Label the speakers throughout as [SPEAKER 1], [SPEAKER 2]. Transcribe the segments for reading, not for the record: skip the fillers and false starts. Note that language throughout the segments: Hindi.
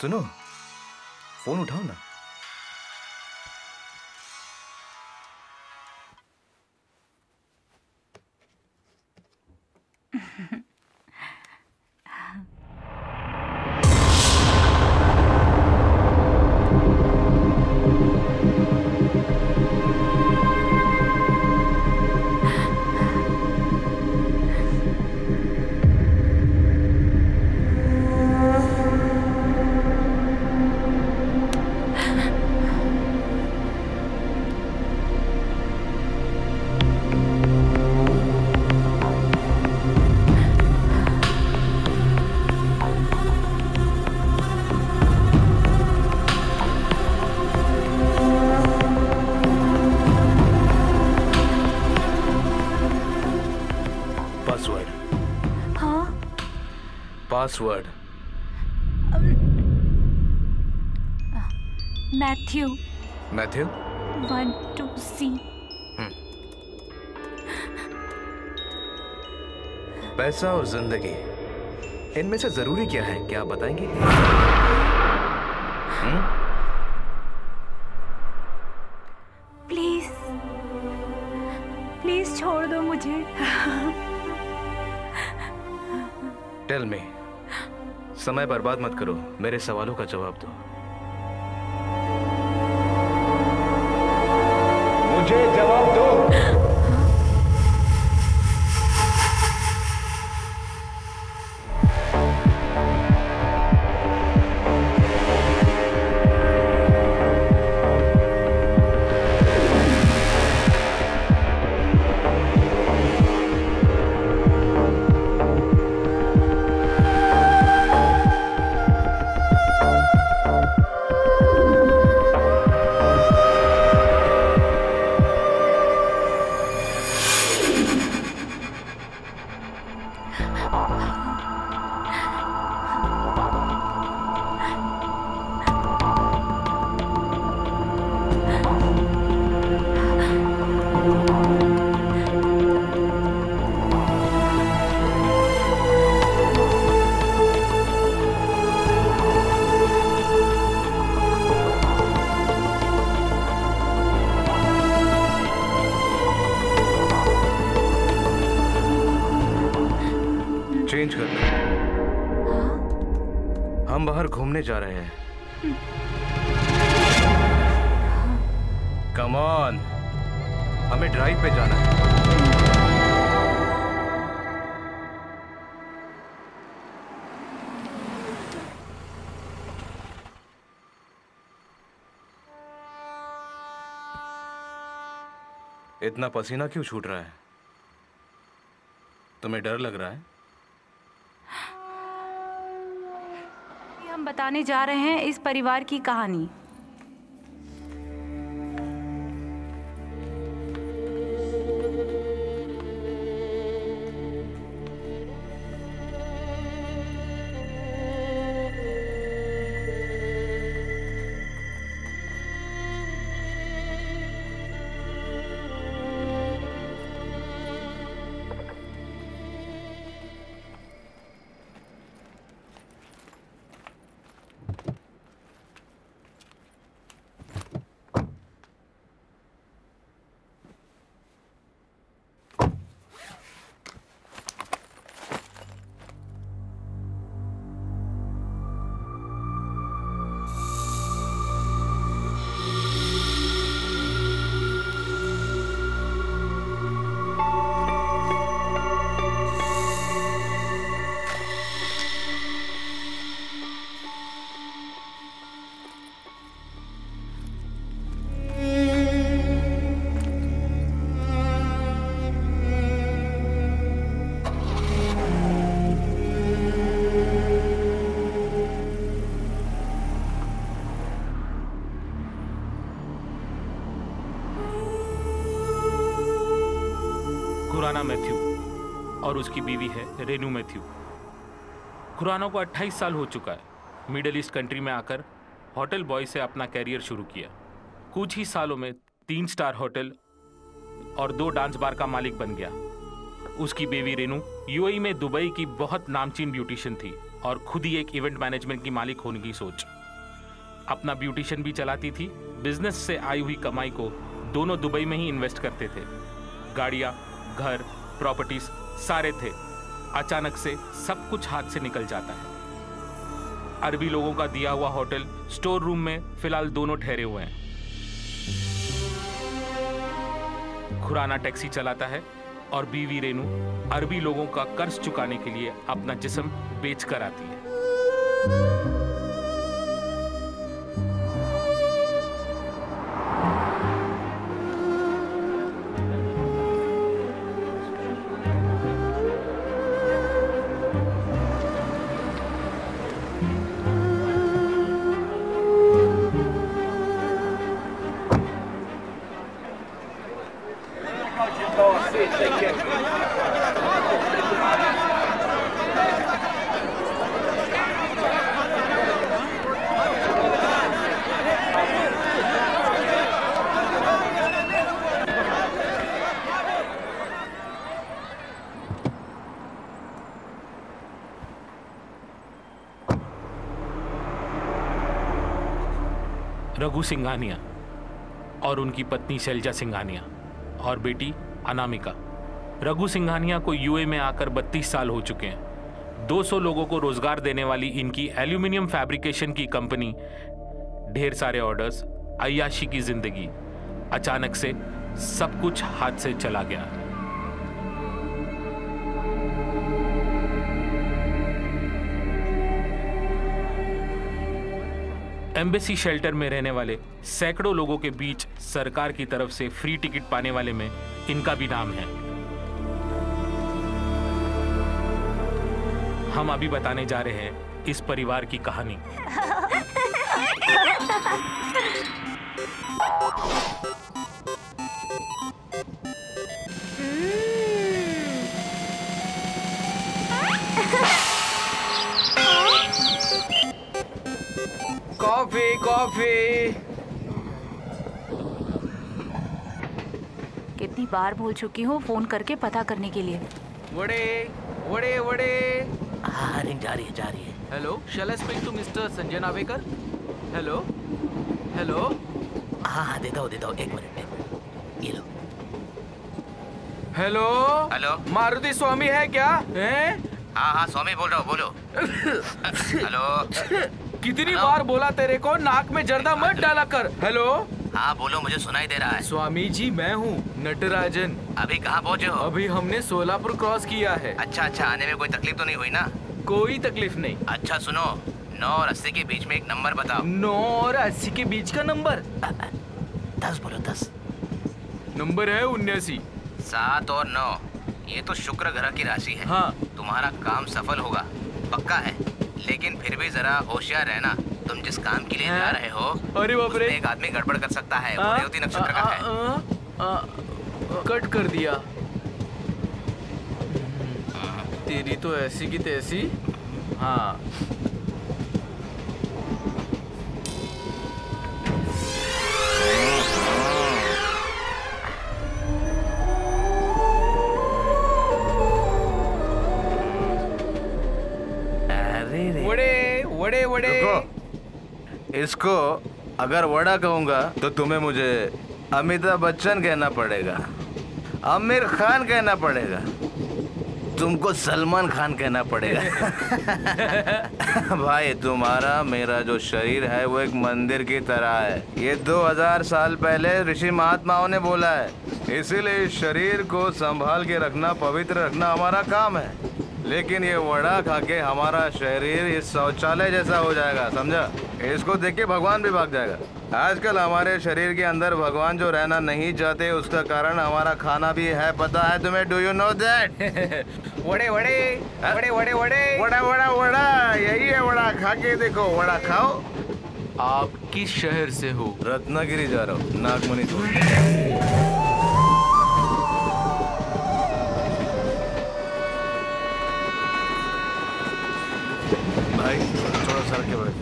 [SPEAKER 1] सुनो, फोन उठाओ ना। पासवर्ड।
[SPEAKER 2] मैथ्यू।
[SPEAKER 1] Matthew
[SPEAKER 2] 1 2 C।
[SPEAKER 1] पैसा और जिंदगी, इनमें से जरूरी क्या है, क्या आप बताएंगे?
[SPEAKER 2] प्लीज प्लीज छोड़ दो मुझे।
[SPEAKER 1] टेल मी, समय बर्बाद मत करो, मेरे सवालों का जवाब दो।
[SPEAKER 3] मुझे जवाब दो।
[SPEAKER 1] चेंज कर लो, हम बाहर घूमने जा रहे हैं। कम ऑन, हमें ड्राइव पे जाना है। इतना पसीना क्यों छूट रहा है? तुम्हें डर लग रहा है?
[SPEAKER 2] हम बताने जा रहे हैं इस परिवार की कहानी।
[SPEAKER 4] खुराना मैथ्यू और उसकी बीवी है रेनू मैथ्यू। खुराना को 28 साल हो चुका है। मिडिल ईस्ट कंट्री में आकर होटल बॉय से अपना कैरियर शुरू किया। कुछ ही सालों में 3 स्टार होटल और 2 डांस बार का मालिक बन गया। उसकी बेवी रेनू यूएई में दुबई की बहुत नामचीन ब्यूटिशियन थी। और खुद ही एक इवेंट मैनेजमेंट की मालिक होने की सोच। अपना ब्यूटिशियन भी चलाती थी। बिजनेस से आई हुई कमाई को दोनों दुबई में ही इन्वेस्ट करते थे। गाड़ियाँ, घर, प्रॉपर्टीज सारे थे। अचानक से सब कुछ हाथ से निकल जाता है। अरबी लोगों का दिया हुआ होटल स्टोर रूम में फिलहाल दोनों ठहरे हुए हैं। खुराना टैक्सी चलाता है और बीवी रेनू अरबी लोगों का कर्ज चुकाने के लिए अपना जिस्म बेच कर आती है। रघु सिंघानिया और उनकी पत्नी शैलजा सिंघानिया और बेटी अनामिका। रघु सिंघानिया को यूए में आकर 32 साल हो चुके हैं। 200 लोगों को रोजगार देने वाली इनकी एल्यूमिनियम फैब्रिकेशन की कंपनी, ढेर सारे ऑर्डर्स, अय्याशी की जिंदगी। अचानक से सब कुछ हाथ से चला गया। एम्बेसी शेल्टर में रहने वाले सैकड़ों लोगों के बीच सरकार की तरफ से फ्री टिकट पाने वाले में इनका भी नाम है। हम अभी बताने जा रहे हैं इस परिवार की कहानी।
[SPEAKER 3] Coffee coffee.
[SPEAKER 2] कितनी बार बोल चुकी हूँ फोन करके पता करने के लिए।
[SPEAKER 3] वड़े वड़े वड़े।
[SPEAKER 5] हाँ, रिंग जा रही है।
[SPEAKER 3] Hello, shall I speak to mister Sanjay Navekar? Hello hello.
[SPEAKER 5] हाँ, देता हूँ, एक मिनट, ये लो।
[SPEAKER 3] हेलो
[SPEAKER 1] हेलो,
[SPEAKER 3] मारुति स्वामी है क्या? हैं?
[SPEAKER 1] हाँ स्वामी बोल रहा हूँ, बोलो। हेलो।
[SPEAKER 3] कितनी बार बोला तेरे को नाक में जर्दा मत डाला कर। हेलो।
[SPEAKER 1] हाँ बोलो, मुझे सुनाई दे रहा है।
[SPEAKER 3] स्वामी जी मैं हूँ नटराजन।
[SPEAKER 1] अभी कहाँ पहुँचे हो?
[SPEAKER 3] अभी हमने सोलापुर क्रॉस किया है।
[SPEAKER 1] अच्छा, आने में कोई तकलीफ तो नहीं हुई ना?
[SPEAKER 3] कोई तकलीफ नहीं।
[SPEAKER 1] अच्छा सुनो, 9 और 80 के बीच में एक नंबर बताओ।
[SPEAKER 3] 9 और 80 के बीच का नंबर?
[SPEAKER 5] 10 बोलो, 10।
[SPEAKER 3] नंबर है 79।
[SPEAKER 1] 7 और 9 ये तो शुक्र ग्रह की राशि है।
[SPEAKER 3] हाँ।
[SPEAKER 1] तुम्हारा काम सफल होगा, पक्का है। लेकिन फिर भी जरा होशियार रहना। तुम जिस काम के लिए जा रहे हो,
[SPEAKER 3] अरे बाप रे,
[SPEAKER 1] एक आदमी गड़बड़ कर सकता है। वो रेवती नक्षत्र का है।
[SPEAKER 3] कट कर दिया। तेरी तो ऐसी की तैसी। हाँ। वड़े वड़े वड़े।
[SPEAKER 1] इसको अगर वड़ा कहूंगा तो तुम्हें मुझे अमिताभ बच्चन कहना पड़ेगा, आमिर खान कहना पड़ेगा, तुमको सलमान खान कहना पड़ेगा। भाई तुम्हारा मेरा जो शरीर है वो एक मंदिर की तरह है। ये 2000 साल पहले ऋषि महात्माओं ने बोला है। इसीलिए इस शरीर को संभाल के रखना, पवित्र रखना हमारा काम है। लेकिन ये वड़ा खा के हमारा शरीर इस शौचालय जैसा हो जाएगा, समझा? इसको देख के भगवान भी भाग जाएगा। आजकल हमारे शरीर के अंदर भगवान जो रहना नहीं चाहते, उसका कारण हमारा खाना भी है। पता है तुम्हें? Do you know that?
[SPEAKER 3] वड़े वड़े वड़े वड़े वड़े।
[SPEAKER 1] वड़ा वड़ा वड़ा, यही है वड़ा। खा के देखो, वड़ा खाओ।
[SPEAKER 3] आप किस शहर से हो?
[SPEAKER 1] रत्नागिरी जा रहा हूँ, नागमणि। भाई थोड़ा सा रखे बड़े।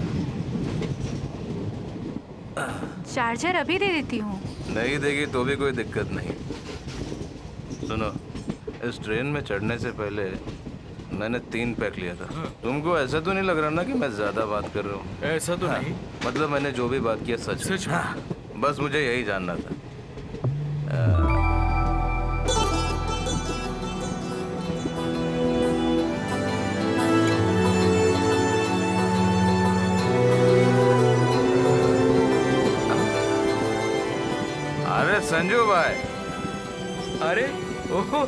[SPEAKER 2] चार्जर अभी दे देती हूँ।
[SPEAKER 1] नहीं देगी तो भी कोई दिक्कत नहीं। सुनो, इस ट्रेन में चढ़ने से पहले मैंने 3 पैक लिया था। तुमको ऐसा तो नहीं लग रहा ना कि मैं ज्यादा बात कर रहा हूँ?
[SPEAKER 3] ऐसा तो नहीं।
[SPEAKER 1] मतलब मैंने जो भी बात किया सच
[SPEAKER 3] सच में?
[SPEAKER 1] बस मुझे यही जानना था। अरे संजू भाई।
[SPEAKER 3] अरे ओहो,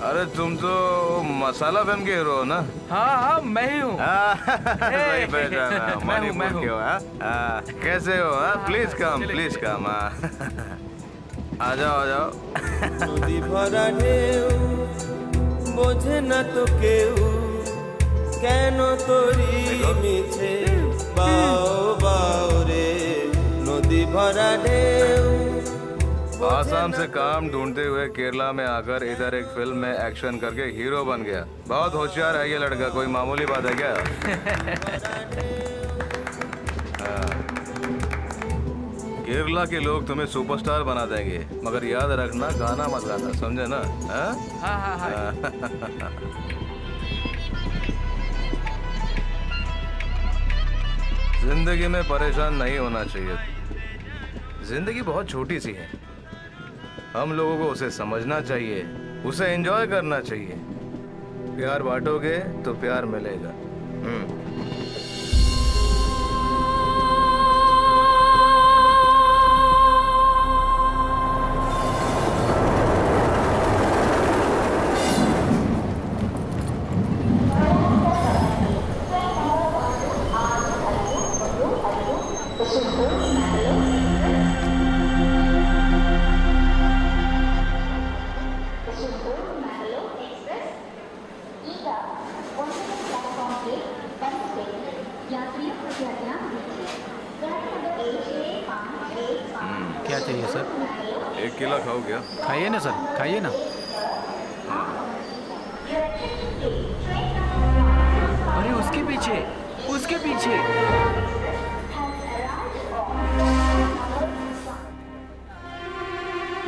[SPEAKER 1] अरे तुम तो मसाला फिल्म के हीरो हो ना?
[SPEAKER 3] हाँ हाँ मैं ही हूँ।
[SPEAKER 1] सही पहचाना।
[SPEAKER 3] मैं हूँ,
[SPEAKER 1] मणिपुर
[SPEAKER 3] मैं हूँ।
[SPEAKER 1] के हो, हाँ? कैसे हो? Please come, please come. आ जाओ, आ जाओ।
[SPEAKER 6] নদী ভরা ঢেউ বোঝে না তো কেউ কেন তোরি মিছে বাও বাও রে নদী ভরা ঢেউ
[SPEAKER 1] आसाम से काम ढूंढते हुए केरला में आकर इधर एक फिल्म में एक्शन करके हीरो बन गया। बहुत होशियार है ये लड़का, कोई मामूली बात है क्या? केरला के लोग तुम्हें सुपरस्टार बना देंगे, मगर याद रखना गाना मत गाना, समझे ना?
[SPEAKER 3] हाँ हाँ हाँ।
[SPEAKER 1] जिंदगी में परेशान नहीं होना चाहिए। जिंदगी बहुत छोटी सी है, हम लोगों को उसे समझना चाहिए, उसे एंजॉय करना चाहिए। प्यार बांटोगे तो प्यार मिलेगा।
[SPEAKER 3] क्या चाहिए सर?
[SPEAKER 1] 1 केला खाओ क्या?
[SPEAKER 3] खाइए ना सर, खाइए ना। अरे उसके पीछे, उसके पीछे।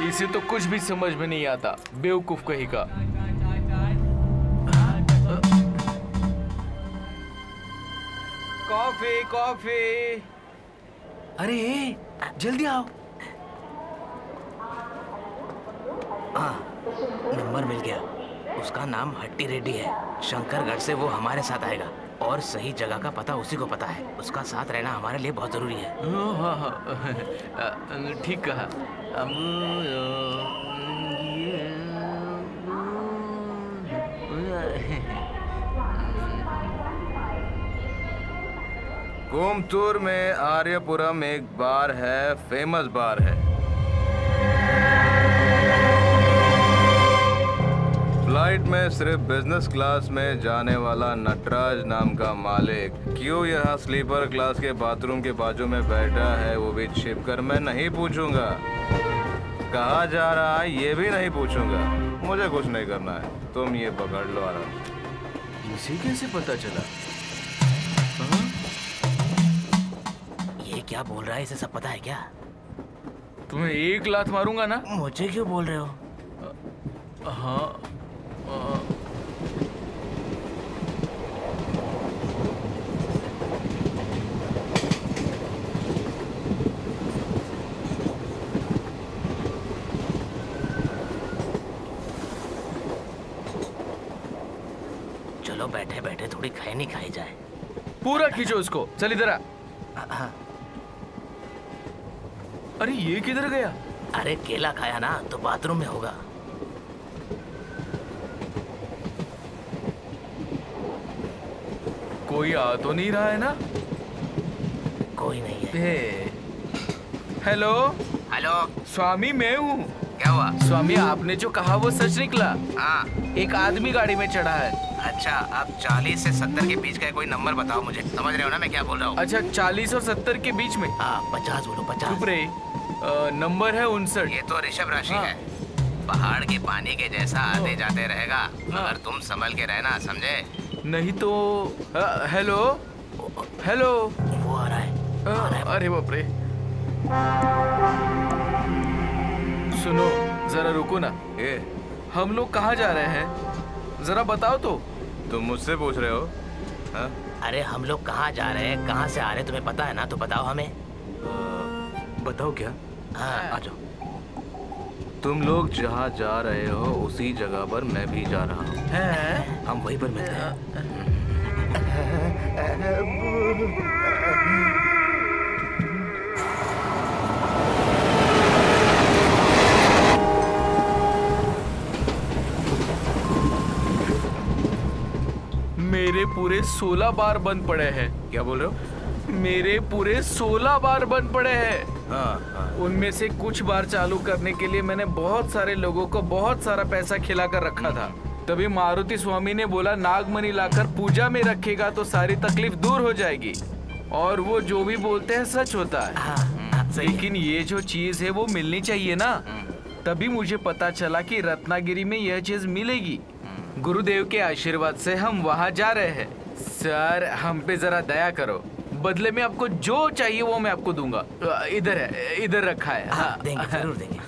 [SPEAKER 3] इसे तो कुछ भी समझ में नहीं आता, बेवकूफ कहीं का। Coffee coffee.
[SPEAKER 5] अरे जल्दी आओ। नंबर मिल गया। उसका नाम हट्टी रेड्डी है। शंकरगढ़ से वो हमारे साथ आएगा और सही जगह का पता उसी को पता है। उसका साथ रहना हमारे लिए बहुत जरूरी है।
[SPEAKER 3] हाँ हाँ ठीक कहा।
[SPEAKER 1] कोयम्बटूर में आर्यपुरम एक बार है, फेमस बार है। फ्लाइट में सिर्फ बिजनेस क्लास में जाने वाला नटराज नाम का मालिक क्यों यहाँ स्लीपर क्लास के बाथरूम के बाजू में बैठा है वो भी छिप कर मैं नहीं पूछूंगा। कहाँ जा रहा है ये भी नहीं पूछूंगा। मुझे कुछ नहीं करना है, तुम ये पकड़ लो आराम।
[SPEAKER 3] इसे कैसे पता चला?
[SPEAKER 5] ये क्या बोल रहा है? इसे सब पता है क्या?
[SPEAKER 3] तुम्हें 1 लात मारूंगा ना।
[SPEAKER 5] मुझे क्यों बोल रहे हो?
[SPEAKER 3] हाँ
[SPEAKER 5] चलो बैठे बैठे थोड़ी खैनी खाई जाए।
[SPEAKER 3] पूरा खींचो उसको। चल इधर आ। अरे ये किधर गया?
[SPEAKER 5] अरे केला खाया ना तो बाथरूम में होगा।
[SPEAKER 3] कोई आ तो नहीं रहा है ना?
[SPEAKER 5] कोई नहीं है।
[SPEAKER 3] हेलो
[SPEAKER 5] हेलो,
[SPEAKER 3] स्वामी, मैं हूँ।
[SPEAKER 5] क्या हुआ?
[SPEAKER 3] स्वामी आपने जो कहा वो सच निकला।
[SPEAKER 5] हाँ।
[SPEAKER 3] एक आदमी गाड़ी में चढ़ा है।
[SPEAKER 5] अच्छा, अब 40 से 70 के बीच का कोई नंबर बताओ मुझे। समझ रहे हो ना मैं क्या बोल रहा हूँ?
[SPEAKER 3] अच्छा 40 और 70 के बीच में?
[SPEAKER 5] हाँ 50 बोलो 50।
[SPEAKER 3] चुप रहे। नंबर है 59।
[SPEAKER 5] ये तो ऋषभ राशि
[SPEAKER 3] हाँ।
[SPEAKER 5] है। पहाड़ के पानी के जैसा आते जाते रहेगा, अगर तुम संभल के रहना, समझे?
[SPEAKER 3] नहीं तो हेलो हेलो।
[SPEAKER 5] वो आ रहा है।
[SPEAKER 3] अरे बाप रे। सुनो जरा रुको ना।
[SPEAKER 1] ये
[SPEAKER 3] हम लोग कहाँ जा रहे हैं जरा बताओ तो।
[SPEAKER 1] तुम मुझसे पूछ रहे हो? हाँ?
[SPEAKER 5] अरे हम लोग कहाँ जा रहे हैं, कहाँ से आ रहे हैं, तुम्हें पता है ना? तो बताओ हमें।
[SPEAKER 1] बताओ क्या?
[SPEAKER 5] हाँ आ जाओ।
[SPEAKER 1] तुम लोग जहाँ जा रहे हो उसी जगह पर मैं भी जा रहा हूँ। हम वहीं पर मिलते हैं।
[SPEAKER 3] मेरे पूरे 16 बार बंद पड़े हैं।
[SPEAKER 1] क्या बोल रहे हो?
[SPEAKER 3] मेरे पूरे 16 बार बंद पड़े हैं।
[SPEAKER 1] हाँ।
[SPEAKER 3] उनमें से कुछ बार चालू करने के लिए मैंने बहुत सारे लोगों को बहुत सारा पैसा खिलाकर रखा था। तभी मारुति स्वामी ने बोला नागमणि लाकर पूजा में रखेगा तो सारी तकलीफ दूर हो जाएगी, और वो जो भी बोलते हैं सच होता है। लेकिन ये जो चीज है वो मिलनी चाहिए ना। तभी मुझे पता चला कि रत्नागिरी में यह चीज मिलेगी। गुरुदेव के आशीर्वाद से हम वहाँ जा रहे हैं। सर हम पे जरा दया करो, बदले में आपको जो चाहिए वो मैं आपको दूंगा। इधर है, इधर रखा है।
[SPEAKER 5] हाँ देंगे, जरूर देंगे।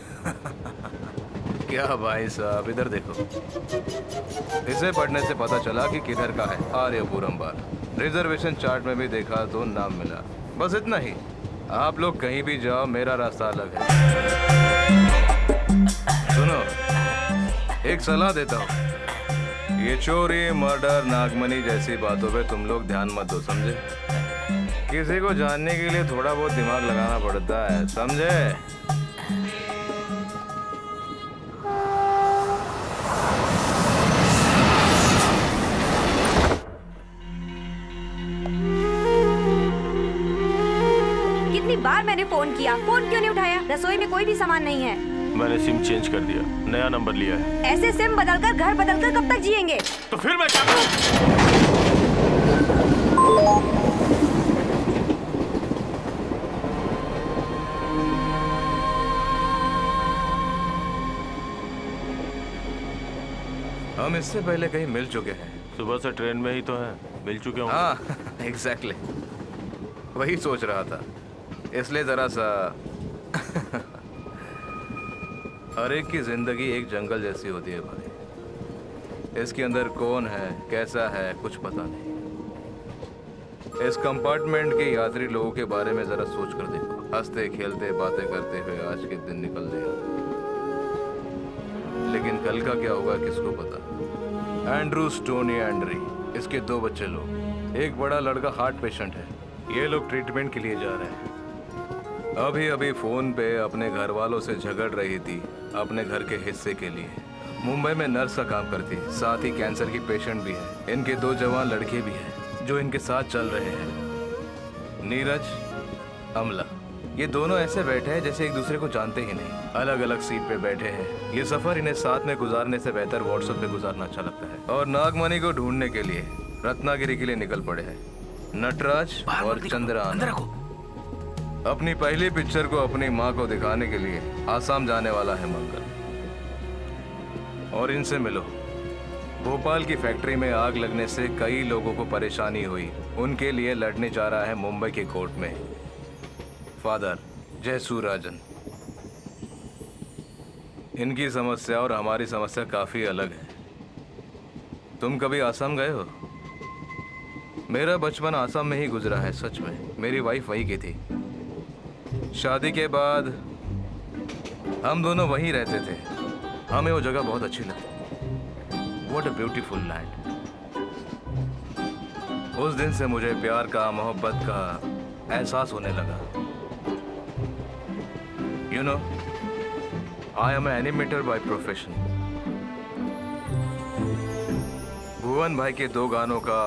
[SPEAKER 1] क्या भाई साहब, इधर देखो। इसे पढ़ने से पता चला कि किधर का है आर्यपुरम बार। रिजर्वेशन चार्ट में भी देखा तो नाम मिला। बस इतना ही। आप लोग कहीं भी जाओ, मेरा रास्ता अलग है। सुनो, एक सलाह देता हूँ। ये चोरी, मर्डर, नागमणि जैसी बातों पे तुम लोग ध्यान मत दो, समझे? किसी को जानने के लिए थोड़ा बहुत दिमाग लगाना पड़ता है, समझे?
[SPEAKER 7] कितनी बार मैंने फोन किया, फोन क्यों नहीं उठाया? रसोई में कोई भी सामान नहीं है।
[SPEAKER 8] मैंने सिम चेंज कर दिया, नया नंबर लिया है।
[SPEAKER 7] ऐसे सिम बदलकर, घर बदलकर कब तक जिएंगे?
[SPEAKER 8] तो फिर मैं क्या करूं?
[SPEAKER 1] हम इससे पहले कहीं मिल चुके हैं।
[SPEAKER 8] सुबह से ट्रेन में ही तो है, मिल चुके होंगे।
[SPEAKER 1] हाँ एग्जैक्टली, वही सोच रहा था, इसलिए जरा सा हर एक की जिंदगी एक जंगल जैसी होती है भाई। इसके अंदर कौन है, कैसा है, कुछ पता नहीं। इस कंपार्टमेंट के यात्री लोगों के बारे में जरा सोच कर देखो। हंसते खेलते बातें करते हुए आज के दिन निकल गया, लेकिन कल का क्या होगा किसको पता। एंड्रू, स्टोनी, एंड्री, इसके 2 बच्चे लोग। एक बड़ा लड़का हार्ट पेशेंट है। ये लोग ट्रीटमेंट के लिए जा रहे हैं। अभी अभी फोन पे अपने घर वालों से झगड़ रही थी अपने घर के हिस्से के लिए। मुंबई में नर्स का काम करती, साथ ही कैंसर की पेशेंट भी है। इनके 2 जवान लड़के भी हैं जो इनके साथ चल रहे हैं। नीरज, अमला, ये दोनों ऐसे बैठे हैं जैसे एक दूसरे को जानते ही नहीं। अलग अलग सीट पे बैठे हैं। ये सफर इन्हें साथ में गुजारने से बेहतर व्हाट्सएप पे गुजारना अच्छा लगता है। और नागमणि को ढूंढने के लिए रत्नागिरी के लिए निकल पड़े हैं नटराज और चंद्राना। अपनी पहली पिक्चर को अपनी माँ को दिखाने के लिए आसाम जाने वाला है मंगल। और इनसे मिलो। भोपाल की फैक्ट्री में आग लगने से कई लोगों को परेशानी हुई। उनके लिए लड़ने जा रहा है मुंबई के कोर्ट में फादर जयसूराजन। इनकी समस्या और हमारी समस्या काफी अलग है। तुम कभी आसाम गए हो? मेरा बचपन आसाम में ही गुजरा है। सच में मेरी वाइफ वहीं की थी। शादी के बाद हम दोनों वहीं रहते थे। हमें वो जगह बहुत अच्छी लगती। What a beautiful land. उस दिन से मुझे प्यार का, मोहब्बत का एहसास होने लगा। You know, I am animator by profession. Bhuvan भाई के 2 गानों का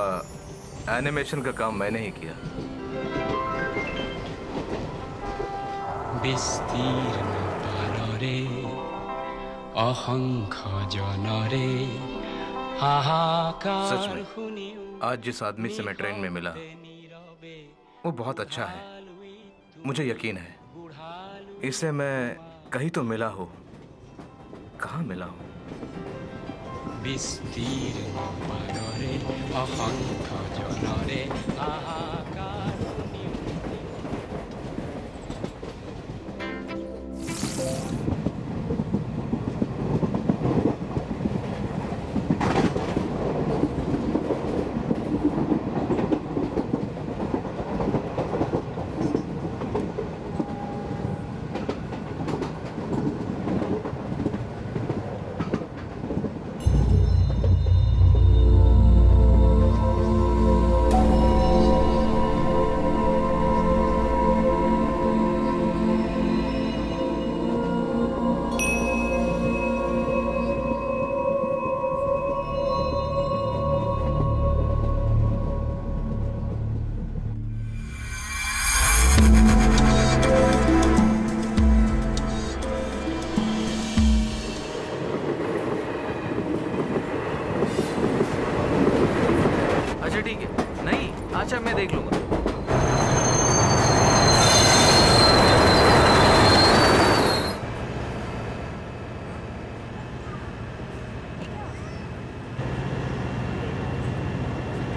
[SPEAKER 1] एनिमेशन का काम मैंने ही किया।
[SPEAKER 9] विस्तीर्ण पारे असंख्य जनरे हाहाकार।
[SPEAKER 1] सच में आज जिस आदमी से मैं ट्रेन में मिला वो बहुत अच्छा है। मुझे यकीन है इससे मैं कहीं तो मिला हो। कहाँ मिला हूँ?
[SPEAKER 9] विस्तीर्ण पारे असंख्य जनरे हाहाकार।
[SPEAKER 3] देख लूंगा।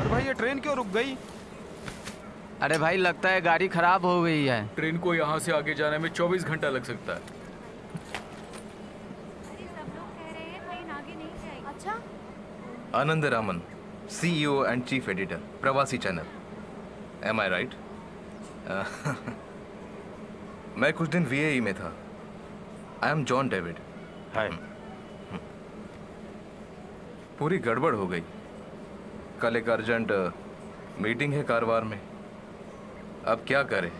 [SPEAKER 10] अरे भाई ये ट्रेन क्यों रुक गई?
[SPEAKER 11] अरे भाई लगता है गाड़ी खराब हो गई है।
[SPEAKER 3] ट्रेन को यहाँ से आगे जाने में 24 घंटा लग सकता है।
[SPEAKER 2] अच्छा,
[SPEAKER 1] Anand Raman, CEO and chief editor, Pravasi channel. Am I right? मैं कुछ दिन VAE में था। I am John David.
[SPEAKER 8] Hi.
[SPEAKER 1] पूरी गड़बड़ हो गई। कल एक अर्जेंट मीटिंग है कारवार में। अब क्या करें?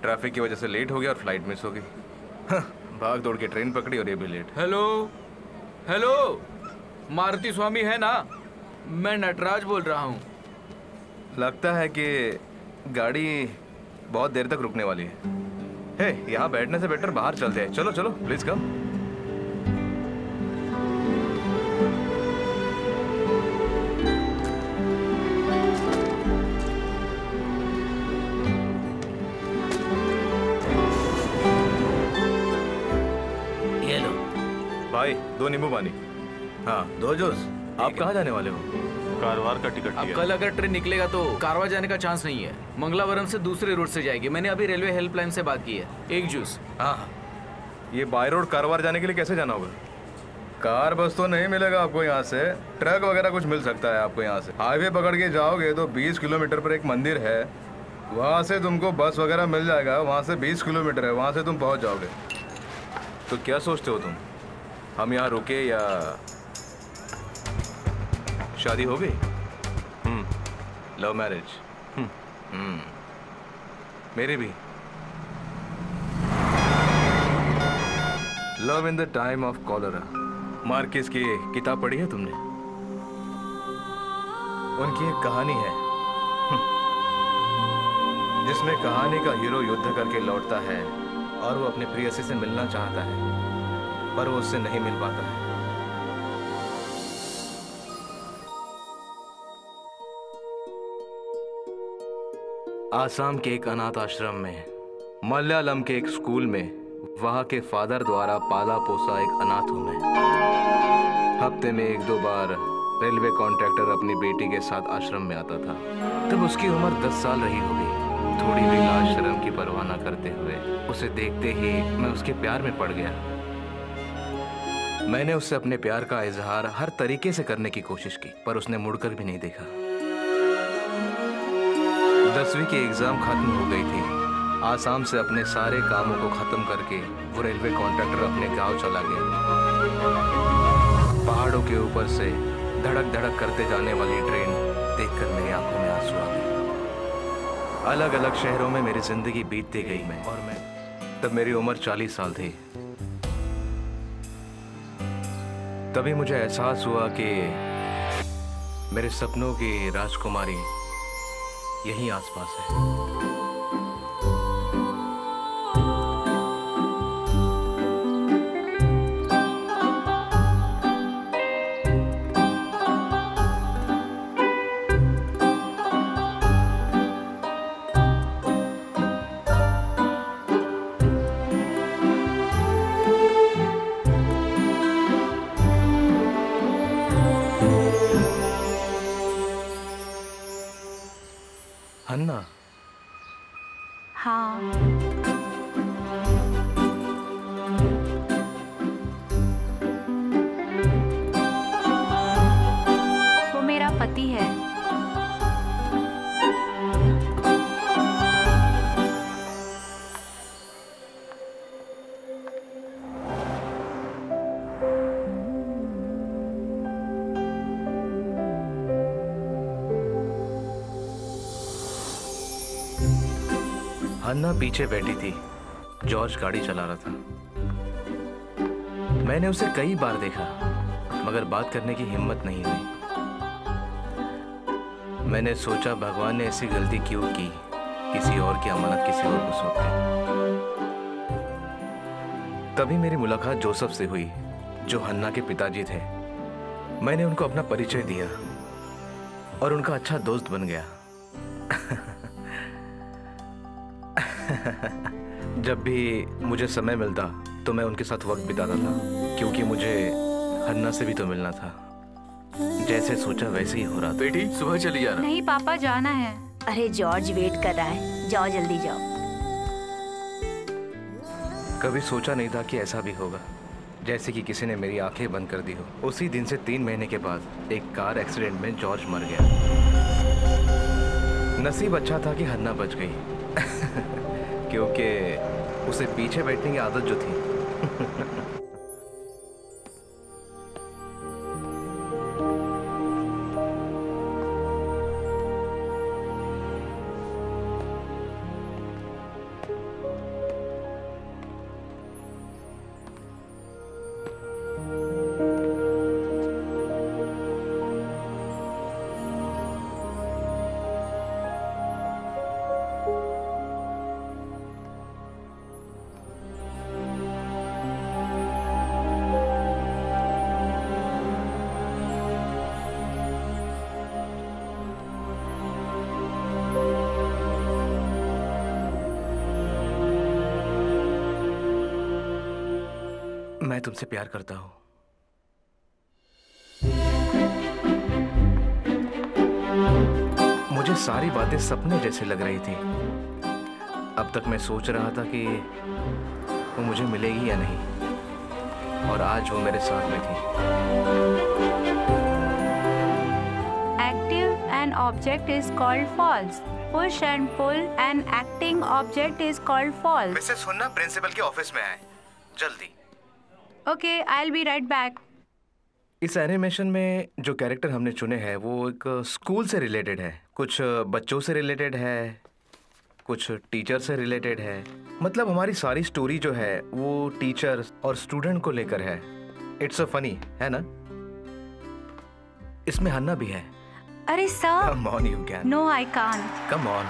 [SPEAKER 1] ट्रैफिक की वजह से लेट हो गया और फ्लाइट मिस हो गई। भाग दौड़ के ट्रेन पकड़ी और ये भी late.
[SPEAKER 3] Hello hello, Maruti Swami है ना? मैं नटराज बोल रहा हूँ।
[SPEAKER 1] लगता है कि गाड़ी बहुत देर तक रुकने वाली है। हे, यहाँ बैठने से बेटर बाहर चलते हैं। चलो चलो प्लीज कम।
[SPEAKER 5] ये लो
[SPEAKER 1] भाई 2 नींबू पानी। हाँ 2 जूस। आप कहाँ जाने वाले हो?
[SPEAKER 8] कारवार का टिकट
[SPEAKER 3] अब
[SPEAKER 8] लिया।
[SPEAKER 3] कल अगर ट्रेन निकलेगा तो कारवार जाने का चांस नहीं है। मंगलावरम से दूसरे रूट से जाएगी। मैंने अभी रेलवे हेल्पलाइन से बात की है। 1 जूस।
[SPEAKER 1] हाँ, ये बाय रोड कारवार जाने के लिए कैसे जाना होगा? कार बस तो नहीं मिलेगा आपको यहाँ से। ट्रक वगैरह कुछ मिल सकता है आपको यहाँ से। हाईवे पकड़ के जाओगे तो 20 किलोमीटर पर एक मंदिर है, वहाँ से तुमको बस वगैरह मिल जाएगा। वहाँ से 20 किलोमीटर है, वहाँ से तुम पहुँच जाओगे। तो क्या सोचते हो तुम, हम यहाँ रुके या शादी हो गई? Love marriage? मेरी भी। Love in the time of cholera. Marquez की किताब पढ़ी है तुमने? उनकी एक कहानी है जिसमें कहानी का हीरो युद्ध करके लौटता है और वो अपने प्रेयसी से मिलना चाहता है पर वो उससे नहीं मिल पाता है। आसाम के एक अनाथ आश्रम में, मलयालम के एक स्कूल में, वहाँ के फादर द्वारा पाला पोसा एक अनाथ हूँ मैं। हफ्ते में 1-2 बार रेलवे कॉन्ट्रैक्टर अपनी बेटी के साथ आश्रम में आता था। तब उसकी उम्र 10 साल रही होगी। थोड़ी भी लाज शर्म की परवाह न करते हुए उसे देखते ही मैं उसके प्यार में पड़ गया। मैंने उससे अपने प्यार का इजहार हर तरीके से करने की कोशिश की पर उसने मुड़कर भी नहीं देखा। 10वीं की एग्जाम खत्म हो गई थी। आसाम से अपने सारे कामों को खत्म करके वो रेलवे कॉन्ट्रैक्टर अपने गांव चला गया। पहाड़ों के ऊपर से धड़क धड़क करते जाने वाली ट्रेन देखकर मेरी आंखों में आंसू आ गए। अलग अलग शहरों में मेरी जिंदगी बीतती गई मैं तब मेरी उम्र 40 साल थी। तभी मुझे एहसास हुआ कि मेरे सपनों की राजकुमारी यहीं आसपास है। हन्ना।
[SPEAKER 2] हाँ, वो मेरा पति है।
[SPEAKER 1] हन्ना पीछे बैठी थी। जॉर्ज गाड़ी चला रहा था। मैंने उसे कई बार देखा मगर बात करने की हिम्मत नहीं हुई। मैंने सोचा भगवान ने ऐसी गलती क्यों की, किसी और की अमानत किसी और को सौंप दी। तभी मेरी मुलाकात जोसेफ से हुई जो हन्ना के पिताजी थे। मैंने उनको अपना परिचय दिया और उनका अच्छा दोस्त बन गया। जब भी मुझे समय मिलता तो मैं उनके साथ वक्त बिताता था, क्योंकि मुझे हन्ना से भी तो मिलना था। जैसे सोचा वैसे ही हो रहा था।
[SPEAKER 3] बेटी सुबह चली जाना।
[SPEAKER 2] नहीं पापा, जाना है।
[SPEAKER 7] अरे जॉर्ज वेट कर रहा है, जाओ जल्दी जाओ।
[SPEAKER 1] कभी सोचा नहीं था कि ऐसा भी होगा, जैसे कि किसी ने मेरी आंखें बंद कर दी हो। उसी दिन से 3 महीने के बाद एक कार एक्सीडेंट में जॉर्ज मर गया। नसीब अच्छा था कि हन्ना बच गई क्योंकि उसे पीछे बैठने की आदत जो थी मैं तुमसे प्यार करता हूं। मुझे सारी बातें सपने जैसे लग रही थी। अब तक मैं सोच रहा था कि वो मुझे मिलेगी या नहीं, और आज वो मेरे साथ में थी।
[SPEAKER 2] Active an object is called false. Push and pull an acting object is called false.
[SPEAKER 1] वैसे सुनना, प्रिंसिपल के ऑफिस में आए जल्दी।
[SPEAKER 2] Okay, I'll be right back.
[SPEAKER 1] इस एनिमेशन में जो कैरेक्टर हमने चुने हैं वो एक स्कूल से रिलेटेड है, कुछ बच्चों से रिलेटेड है, कुछ टीचर से रिलेटेड है। मतलब हमारी सारी स्टोरी जो है वो टीचर और स्टूडेंट को लेकर है। इट्स अ फनी, है ना? इसमें हन्ना भी है।
[SPEAKER 2] अरे sir,
[SPEAKER 1] come on you can.
[SPEAKER 2] No I can't.
[SPEAKER 1] Come on.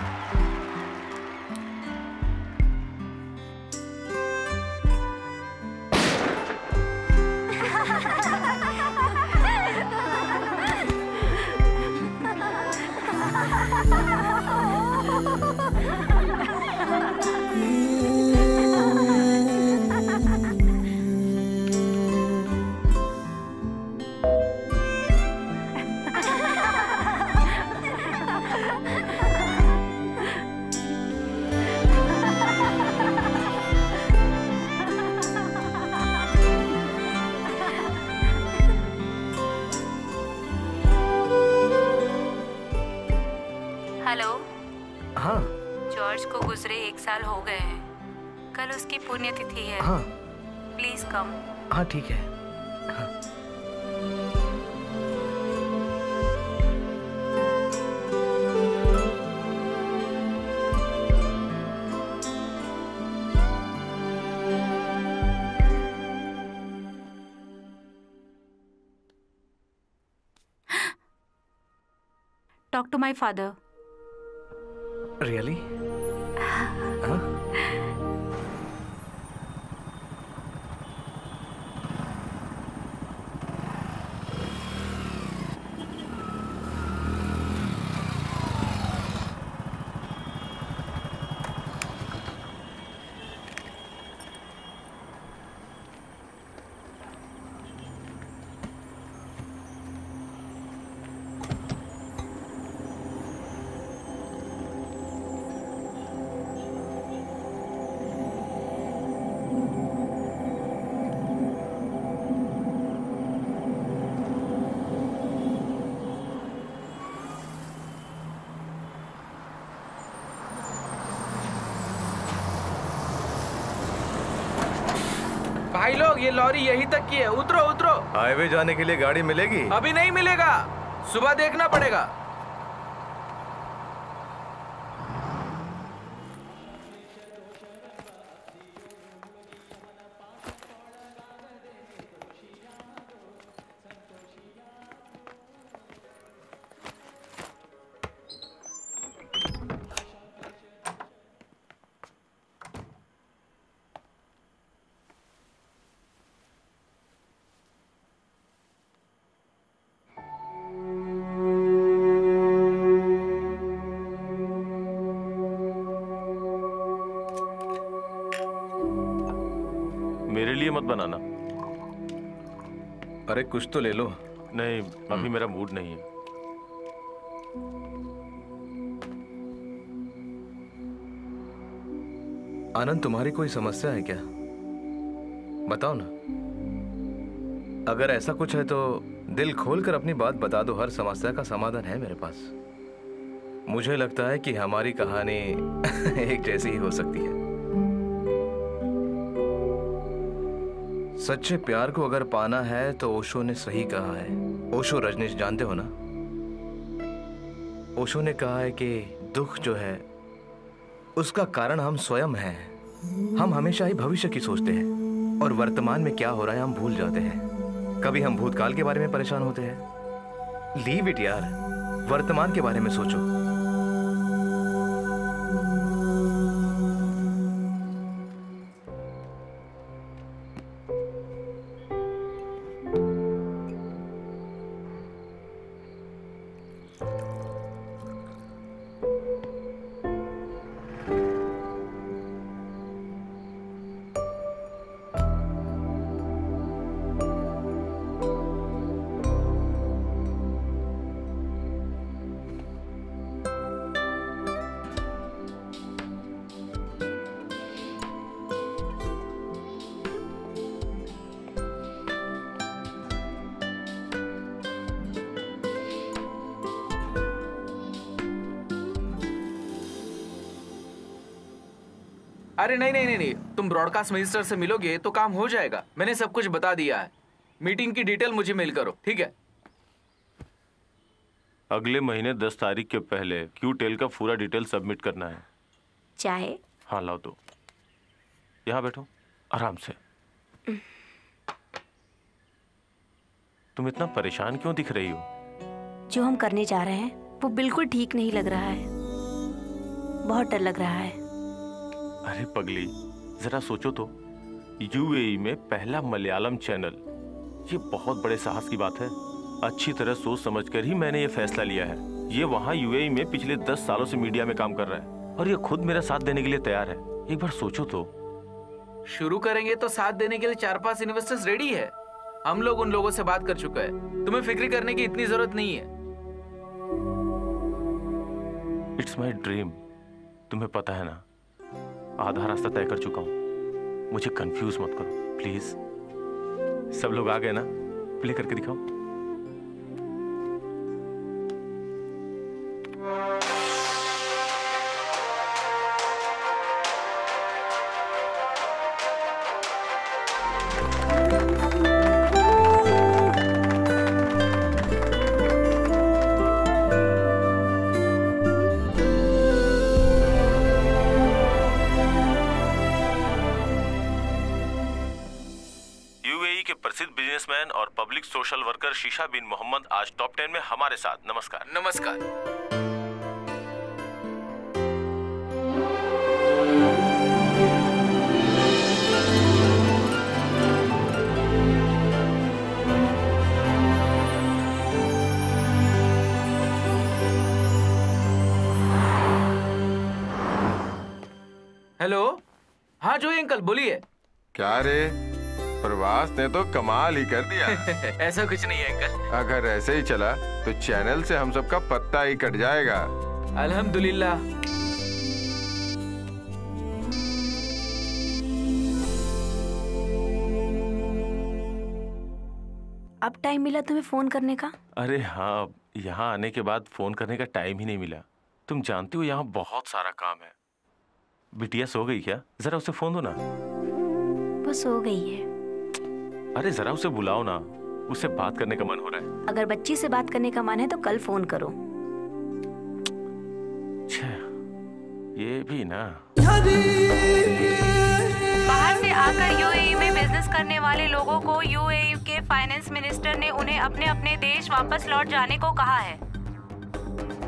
[SPEAKER 2] Hello.
[SPEAKER 1] हाँ।
[SPEAKER 2] जॉर्ज को गुजरे 1 साल हो गए हैं। कल उसकी पुण्यतिथि है।
[SPEAKER 1] हाँ।
[SPEAKER 2] Please come.
[SPEAKER 1] हाँ ठीक है। हाँ।
[SPEAKER 2] Talk to my father.
[SPEAKER 1] Really? Huh?
[SPEAKER 3] भाई लोग, ये लॉरी यहीं तक की है। उतरो उतरो।
[SPEAKER 1] हाईवे जाने के लिए गाड़ी मिलेगी?
[SPEAKER 3] अभी नहीं मिलेगा, सुबह देखना पड़ेगा।
[SPEAKER 8] मेरे लिए मत बनाना।
[SPEAKER 1] अरे कुछ तो ले लो।
[SPEAKER 8] नहीं, अभी मेरा मूड नहीं है।
[SPEAKER 1] आनंद, तुम्हारी कोई समस्या है क्या? बताओ ना। अगर ऐसा कुछ है तो दिल खोलकर अपनी बात बता दो। हर समस्या का समाधान है मेरे पास। मुझे लगता है कि हमारी कहानी एक जैसी ही हो सकती है। सच्चे प्यार को अगर पाना है तो ओशो ने सही कहा है। ओशो रजनीश जानते हो ना? ओशो ने कहा है कि दुख जो है उसका कारण हम स्वयं हैं। हम हमेशा ही भविष्य की सोचते हैं और वर्तमान में क्या हो रहा है हम भूल जाते हैं। कभी हम भूतकाल के बारे में परेशान होते हैं। लीव इट यार, वर्तमान के बारे में सोचो।
[SPEAKER 3] अरे नहीं नहीं नहीं नहीं, तुम ब्रॉडकास्ट मिनिस्टर से मिलोगे तो काम हो जाएगा। मैंने सब कुछ बता दिया है। मीटिंग की डिटेल मुझे मेल करो, ठीक है?
[SPEAKER 8] अगले महीने 10 तारीख के पहले क्यू टेल का पूरा डिटेल सबमिट करना है।
[SPEAKER 7] चाहे?
[SPEAKER 8] हाँ लाओ तो। यहाँ बैठो आराम से। तुम इतना परेशान क्यों दिख रही हो?
[SPEAKER 7] जो हम करने जा रहे हैं वो बिल्कुल ठीक नहीं लग रहा है। बहुत डर लग रहा है।
[SPEAKER 8] अरे पगली, जरा सोचो तो, यूएई में पहला मलयालम चैनल, ये बहुत बड़े साहस की बात है। अच्छी तरह सोच समझकर ही मैंने ये फैसला लिया है। ये वहाँ यूएई में पिछले 10 सालों से मीडिया में काम कर रहा है और ये खुद मेरा साथ देने के लिए तैयार है। एक बार सोचो तो।
[SPEAKER 3] शुरू करेंगे तो साथ देने के लिए 4-5 इन्वेस्टर्स रेडी है। हम लोग उन लोगों से बात कर चुका है। तुम्हें फिक्र करने की इतनी जरूरत नहीं है।
[SPEAKER 8] It's my dream. तुम्हें पता है ना, आधा रास्ता तय कर चुका हूं। मुझे कंफ्यूज मत करो प्लीज। सब लोग आ गए ना? प्ले करके दिखाओ। बिजनेसमैन और पब्लिक सोशल वर्कर शीशा बिन मोहम्मद आज टॉप 10 में हमारे साथ। नमस्कार।
[SPEAKER 3] नमस्कार। हेलो। हाँ जोई अंकल बोलिए।
[SPEAKER 12] क्या रे, प्रवास ने तो कमाल ही कर दिया।
[SPEAKER 3] ऐसा कुछ नहीं है अंकल।
[SPEAKER 12] अगर ऐसे ही चला तो चैनल से हम सबका पत्ता ही कट जाएगा।
[SPEAKER 3] अल्हम्दुलिल्लाह।
[SPEAKER 7] अब टाइम मिला तुम्हें फोन करने का?
[SPEAKER 8] अरे हाँ, यहाँ आने के बाद फोन करने का टाइम ही नहीं मिला। तुम जानती हो यहाँ बहुत सारा काम है। बिटिया सो गई क्या? जरा उसे फोन दो ना।
[SPEAKER 7] वो सो गई है।
[SPEAKER 8] अरे जरा उसे बुलाओ ना, उससे बात करने का मन हो रहा है।
[SPEAKER 7] अगर बच्ची से बात करने का मन है तो कल फोन करो।
[SPEAKER 8] ये भी ना।
[SPEAKER 2] बाहर से आकर यूएई में बिजनेस करने वाले लोगों को यूएई के फाइनेंस मिनिस्टर ने उन्हें अपने अपने देश वापस लौट जाने को कहा है।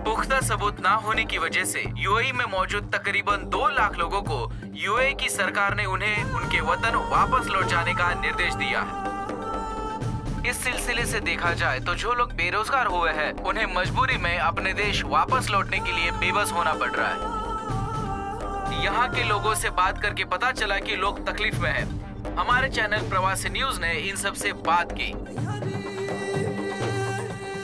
[SPEAKER 3] पुख्ता सबूत ना होने की वजह से यूएई में मौजूद तकरीबन 2 लाख लोगों को यूएई की सरकार ने उन्हें उनके वतन वापस लौट जाने का निर्देश दिया है। इस सिलसिले से देखा जाए तो जो लोग बेरोजगार हुए हैं उन्हें मजबूरी में अपने देश वापस लौटने के लिए बेबस होना पड़ रहा है। यहाँ के लोगों से बात करके पता चला कि लोग तकलीफ में हैं। हमारे चैनल प्रवासी न्यूज ने इन सब से बात की।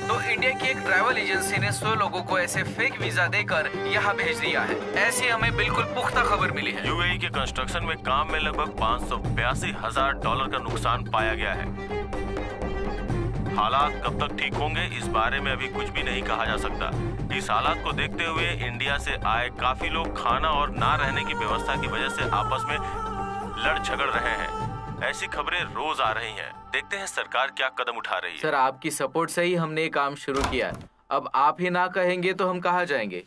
[SPEAKER 3] तो इंडिया की एक ट्रैवल एजेंसी ने 100 लोगों को ऐसे फेक वीजा देकर यहाँ भेज दिया है। ऐसी हमें बिल्कुल पुख्ता खबर मिली है।
[SPEAKER 8] यूएई के कंस्ट्रक्शन में काम में लगभग $582,000 का नुकसान पाया गया है। हालात कब तक ठीक होंगे इस बारे में अभी कुछ भी नहीं कहा जा सकता। इस हालात को देखते हुए इंडिया से आए काफी लोग खाना और ना रहने की व्यवस्था की वजह से आपस में लड़ झगड़ रहे हैं। ऐसी खबरें रोज आ रही हैं। देखते हैं सरकार क्या कदम उठा रही है।
[SPEAKER 3] सर, आपकी सपोर्ट से ही हमने ये काम शुरू किया। अब आप ही ना कहेंगे तो हम कहाँ जाएंगे?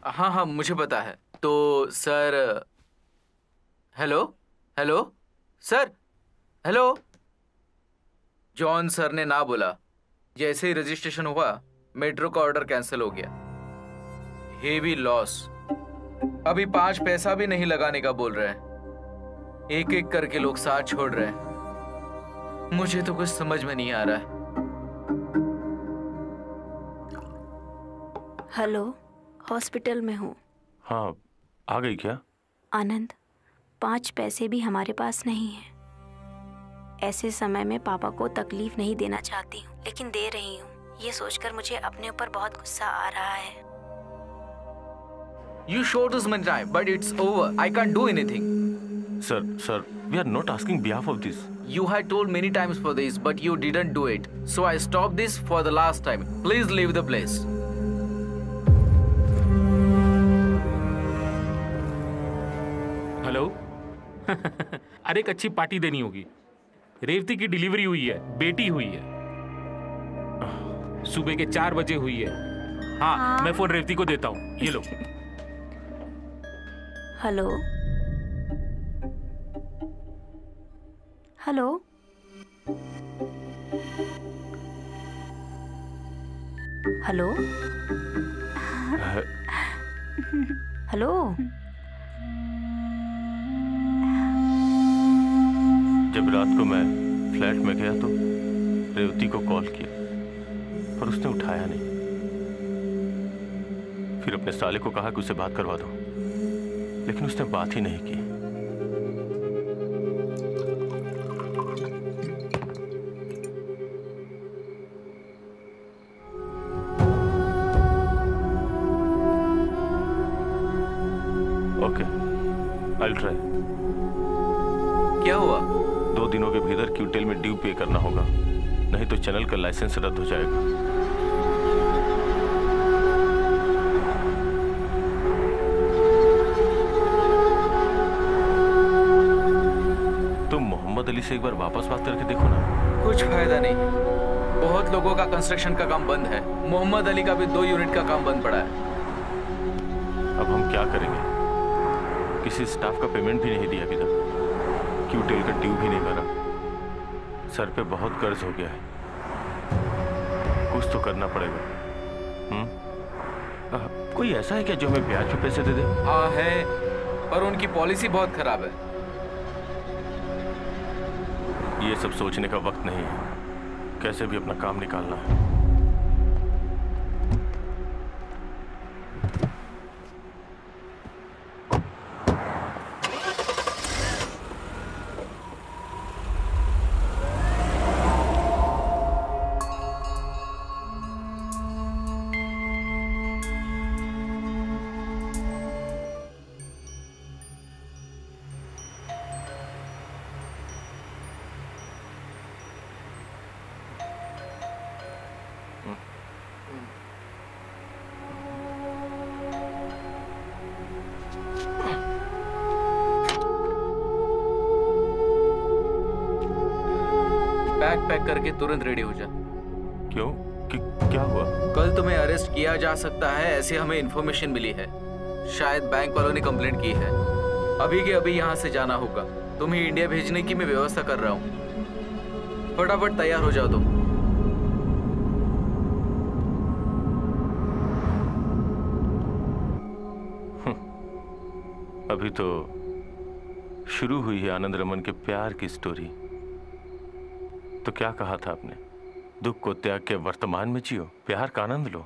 [SPEAKER 3] हाँ हाँ, मुझे पता है। तो sir, hello hello sir, hello. John sir ने ना बोला। जैसे ही रजिस्ट्रेशन हुआ मेट्रो का ऑर्डर कैंसिल हो गया। Heavy loss. अभी 5 पैसा भी नहीं लगाने का बोल रहे हैं। एक एक करके लोग साथ छोड़ रहे हैं। मुझे तो कुछ समझ में नहीं आ रहा है।
[SPEAKER 7] हेलो, हॉस्पिटल में हूँ।
[SPEAKER 8] हाँ, आ गई क्या?
[SPEAKER 7] आनंद, 5 पैसे भी हमारे पास नहीं है। ऐसे समय में पापा को तकलीफ नहीं देना चाहती हूँ, लेकिन दे रही हूँ। ये सोचकर मुझे अपने ऊपर बहुत गुस्सा आ रहा है।
[SPEAKER 3] You showed us many times, but it's over. I can't do anything.
[SPEAKER 8] Sir, we are not asking behalf of this.
[SPEAKER 3] You had told many times for this, but you didn't do it. So I stopped this for the last time. Please leave the place.
[SPEAKER 4] Hello. अरे एक अच्छी पार्टी देनी होगी। रेवती की डिलीवरी हुई है, बेटी हुई है। सुबह के 4 बजे हुई है। हाँ, मैं फोन रेवती को देता हूँ। ये लो।
[SPEAKER 7] Hello hello hello hello.
[SPEAKER 8] जब रात को मैं फ्लैट में गया तो रेवती को कॉल किया, पर उसने उठाया नहीं। फिर अपने साले को कहा कि उसे बात करवा दो, लेकिन उसने बात ही नहीं की। Okay, I'll try।
[SPEAKER 3] क्या हुआ?
[SPEAKER 8] 2 दिनों के भीतर क्यूटेल में ड्यू पे करना होगा, नहीं तो चैनल का लाइसेंस रद्द हो जाएगा। अली से एक बार वापस बात करके देखो ना।
[SPEAKER 3] कुछ फायदा नहीं। बहुत लोगों का कंस्ट्रक्शन का काम बंद है। मोहम्मद अली का भी 2 यूनिट का काम बंद पड़ा है।
[SPEAKER 8] अब हम क्या करेंगे? किसी स्टाफ का पेमेंट भी नहीं दिया अभी तक, क्यूटेल का ड्यू भी नहीं भरा। सर पे बहुत कर्ज हो गया है। कुछ तो करना पड़ेगा। कोई ऐसा है क्या जो हमें ब्याज पे पैसे दे दे?
[SPEAKER 3] हाँ है, पर उनकी पॉलिसी बहुत खराब है।
[SPEAKER 8] ये सब सोचने का वक्त नहीं है, कैसे भी अपना काम निकालना है।
[SPEAKER 3] बैग पैक करके तुरंत रेडी हो जा।
[SPEAKER 8] क्यों? क्या हुआ?
[SPEAKER 3] कल तुम्हें अरेस्ट किया जा सकता है, ऐसी हमें इन्फॉर्मेशन मिली है। शायद बैंक वालों ने कंप्लेंट की है। अभी के अभी यहाँ से जाना होगा। तुम्हें इंडिया भेजने की मैं व्यवस्था कर रहा हूँ। फटाफट तैयार हो जाओ तुम।
[SPEAKER 8] अभी तो शुरू हुई है आनंद रमन के प्यार की स्टोरी। तो क्या कहा था आपने? दुख को त्याग के वर्तमान में जियो, प्यार का आनंद लो।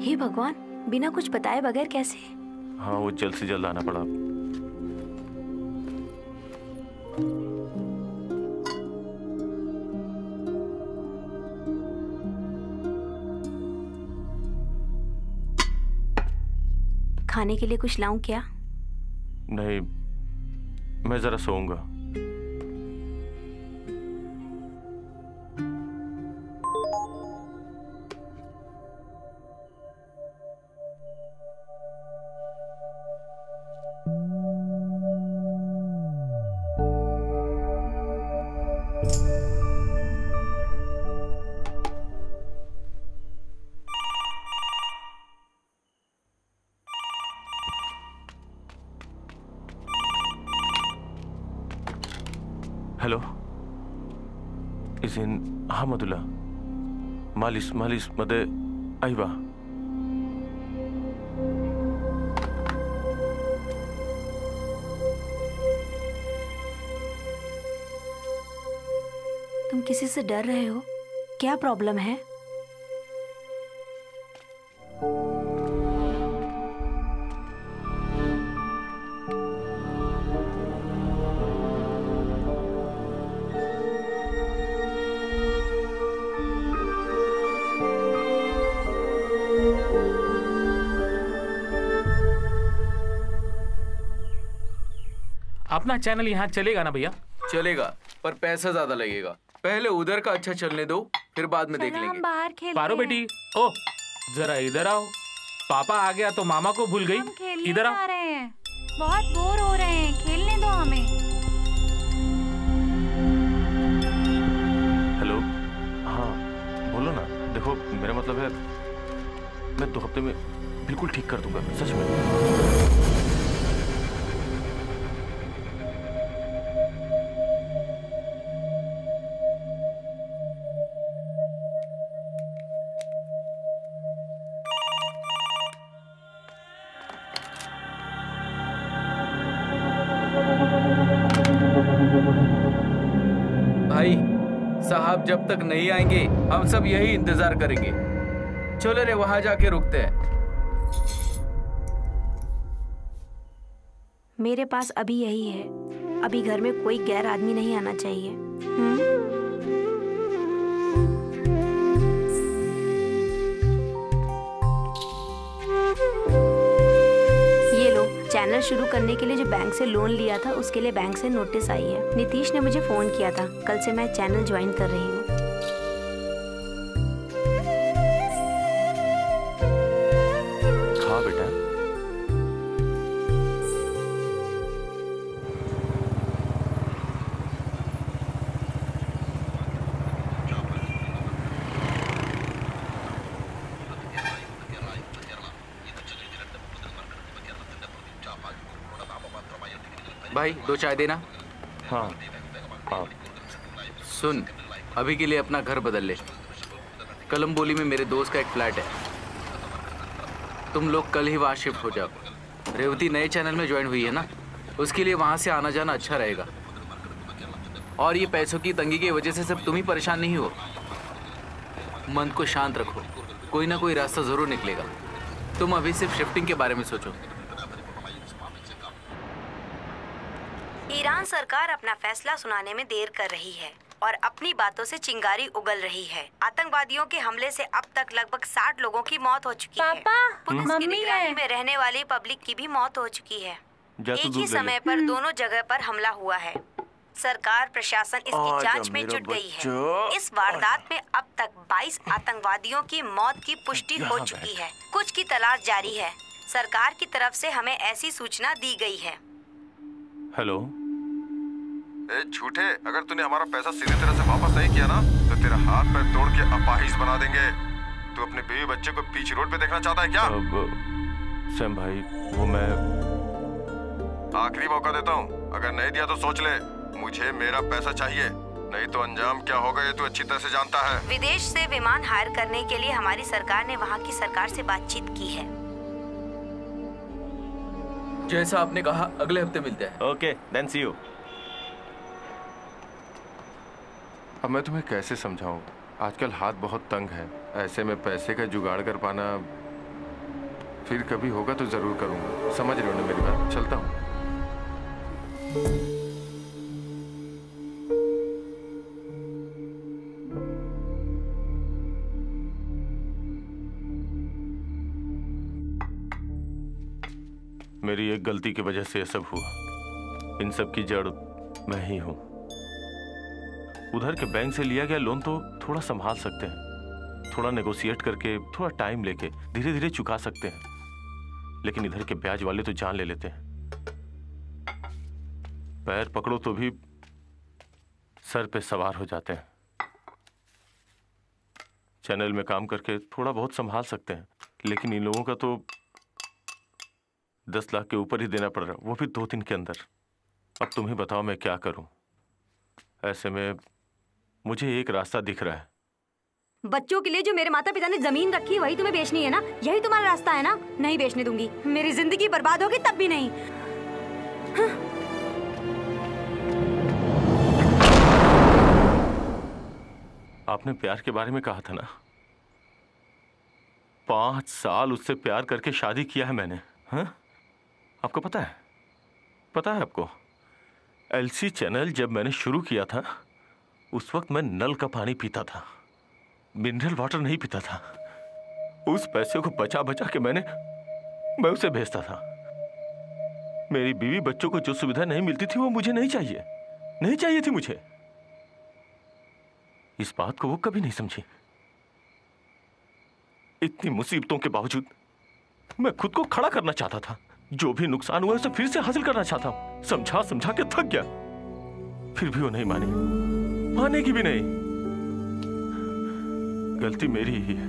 [SPEAKER 7] हे भगवान, बिना कुछ बताए बगैर कैसे?
[SPEAKER 8] हाँ, वो जल्द से जल्द आना पड़ा।
[SPEAKER 7] खाने के लिए कुछ लाऊं क्या?
[SPEAKER 8] नहीं, मैं जरा सोऊंगा। हेलो, इज़िन अहमदुल्ला मालिस मालिस मदे आइबा।
[SPEAKER 7] तुम किसी से डर रहे हो? क्या प्रॉब्लम है?
[SPEAKER 4] अपना चैनल यहाँ चलेगा ना भैया?
[SPEAKER 3] चलेगा, पर पैसा ज्यादा लगेगा। पहले उधर का अच्छा चलने दो, फिर बाद में देख लेंगे।
[SPEAKER 2] हम बाहर खेलते
[SPEAKER 4] पारो बेटी, ओ जरा इधर आओ। पापा आ गया तो मामा को भूल गई। इधर आओ।
[SPEAKER 2] रहे हैं, बहुत बोर हो रहे हैं, खेलने दो हमें।
[SPEAKER 8] हेलो, हाँ बोलो ना। देखो, मेरा मतलब है मैं 2 हफ्ते में बिल्कुल ठीक कर दूंगा, सच में।
[SPEAKER 3] भाई साहब जब तक नहीं आएंगे हम सब यही इंतजार करेंगे। चलो रे, वहां जाके रुकते हैं।
[SPEAKER 7] मेरे पास अभी यही है। अभी घर में कोई गैर आदमी नहीं आना चाहिए। ये लो, चैनल शुरू करने के लिए जो बैंक से लोन लिया था उसके लिए बैंक से नोटिस आई है। नीतीश ने मुझे फोन किया था। कल से मैं चैनल ज्वाइन कर रही हूँ।
[SPEAKER 8] खा बेटा।
[SPEAKER 3] भाई 2 चाय देना।
[SPEAKER 8] हाँ, आप
[SPEAKER 3] सुन, अभी के लिए अपना घर बदल ले। कलम्बोली में मेरे दोस्त का एक फ्लैट है, तुम लोग कल ही वहाँ शिफ्ट हो जाओ। रेवती नए चैनल में ज्वाइन हुई है ना, उसके लिए वहाँ से आना जाना अच्छा रहेगा। और ये पैसों की तंगी की वजह से सब तुम ही परेशान नहीं हो। मन को शांत रखो, कोई ना कोई रास्ता जरूर निकलेगा। तुम अभी सिर्फ शिफ्टिंग के बारे में सोचो।
[SPEAKER 7] ईरान सरकार अपना फैसला सुनाने में देर कर रही है और अपनी बातों से चिंगारी उगल रही है। आतंकवादियों के हमले से अब तक लगभग 60 लोगों की मौत हो चुकी है। पुलिस की निगरानी में रहने वाली पब्लिक की भी मौत हो चुकी है। एक ही समय पर दोनों जगह पर हमला हुआ है। सरकार प्रशासन इसकी जांच में जुट गई है। इस वारदात में अब तक 22 आतंकवादियों की मौत की पुष्टि हो चुकी है। कुछ की तलाश जारी है। सरकार की तरफ से हमें ऐसी सूचना दी गई है।
[SPEAKER 8] हेलो।
[SPEAKER 12] ए झूठे, अगर तूने हमारा पैसा सीधी तरह से वापस नहीं किया ना तो तेरा हाथ पैर तोड़ के अपाहिज बना देंगे। तू अपने बीवी बच्चे को बीच रोड पे देखना चाहता है क्या?
[SPEAKER 8] सैम भाई, वो मैं
[SPEAKER 12] आखिरी मौका देता हूँ, अगर नहीं दिया तो सोच ले। मुझे मेरा पैसा चाहिए, नहीं तो अंजाम क्या होगा ये तू अच्छी तरह से जानता है।
[SPEAKER 7] विदेश से विमान हायर करने के लिए हमारी सरकार ने वहाँ की सरकार से बातचीत की है।
[SPEAKER 3] जैसा आपने कहा, अगले हफ्ते मिलते हैं।
[SPEAKER 8] Okay, then see you.
[SPEAKER 12] अब मैं तुम्हें कैसे समझाऊं, आजकल हाथ बहुत तंग है। ऐसे में पैसे का जुगाड़ कर पाना फिर कभी होगा तो जरूर करूंगा, समझ रहे हो ना मेरी बात। चलता हूँ।
[SPEAKER 8] मेरी एक गलती की वजह से ये सब हुआ। इन सब की जड़ मैं ही हूं। उधर के बैंक से लिया गया लोन तो थोड़ा संभाल सकते हैं, थोड़ा नेगोशिएट करके, थोड़ा टाइम लेके धीरे धीरे चुका सकते हैं, लेकिन इधर के ब्याज वाले तो जान ले लेते हैं। पैर पकड़ो तो भी सर पे सवार हो जाते हैं। चैनल में काम करके थोड़ा बहुत संभाल सकते हैं, लेकिन इन लोगों का तो 10 लाख के ऊपर ही देना पड़ रहा, वो भी 2 दिन के अंदर। अब तुम ही बताओ मैं क्या करूं। ऐसे में मुझे एक रास्ता दिख रहा है।
[SPEAKER 13] बच्चों के लिए जो मेरे माता पिता ने जमीन रखी है वही तुम्हें बेचनी है ना? यही तुम्हारा रास्ता है ना? नहीं बेचने दूंगी। मेरी जिंदगी बर्बाद होगी तब भी नहीं। हाँ।
[SPEAKER 8] आपने प्यार के बारे में कहा था ना, 5 साल उससे प्यार करके शादी किया है मैंने। हाँ, आपको पता है? पता है आपको? एलसी चैनल जब मैंने शुरू किया था उस वक्त मैं नल का पानी पीता था, मिनरल वाटर नहीं पीता था। उस पैसे को बचा बचा के मैं उसे भेजता था। मेरी बीवी बच्चों को जो सुविधा नहीं मिलती थी वो मुझे नहीं चाहिए थी मुझे। इस बात को वो कभी नहीं समझी। इतनी मुसीबतों के बावजूद मैं खुद को खड़ा करना चाहता था। जो भी नुकसान हुआ उसे फिर से हासिल करना चाहता हूं। समझा समझा के थक गया, फिर भी वो नहीं मानेगी भी नहीं। गलती मेरी ही है।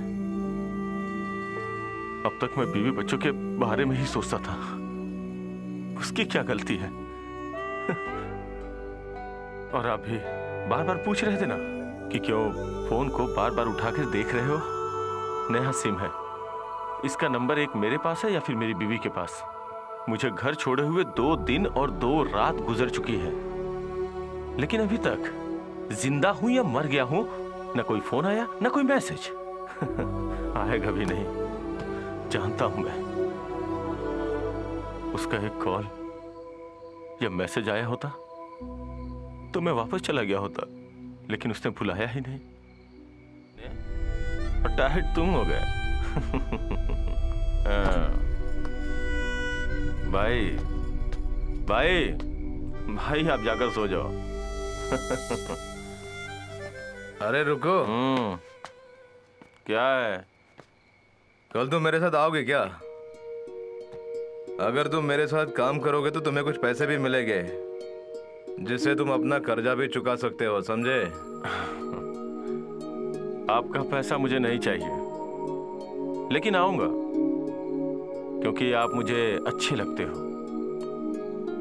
[SPEAKER 8] अब तक मैं बीवी बच्चों के बारे में ही सोचता था। उसकी क्या गलती है? और आप भी बार बार पूछ रहे थे ना कि क्यों फोन को बार बार उठाकर देख रहे हो। नया सिम है, इसका नंबर एक मेरे पास है या फिर मेरी बीवी के पास। मुझे घर छोड़े हुए 2 दिन और 2 रात गुजर चुकी है, लेकिन अभी तक जिंदा हूं या मर गया हूं न कोई फोन आया न कोई मैसेज। आएगा भी नहीं, जानता हूं मैं। उसका एक कॉल या मैसेज आया होता तो मैं वापस चला गया होता, लेकिन उसने बुलाया ही नहीं। और टाइट तुम हो गए। भाई आप जाकर सो जाओ।
[SPEAKER 1] अरे रुको।
[SPEAKER 8] क्या है?
[SPEAKER 1] कल तुम मेरे साथ आओगे क्या? अगर तुम मेरे साथ काम करोगे तो तुम्हें कुछ पैसे भी मिलेंगे, जिससे तुम अपना कर्जा भी चुका सकते हो, समझे?
[SPEAKER 8] आपका पैसा मुझे नहीं चाहिए, लेकिन आऊंगा क्योंकि आप मुझे अच्छे लगते हो।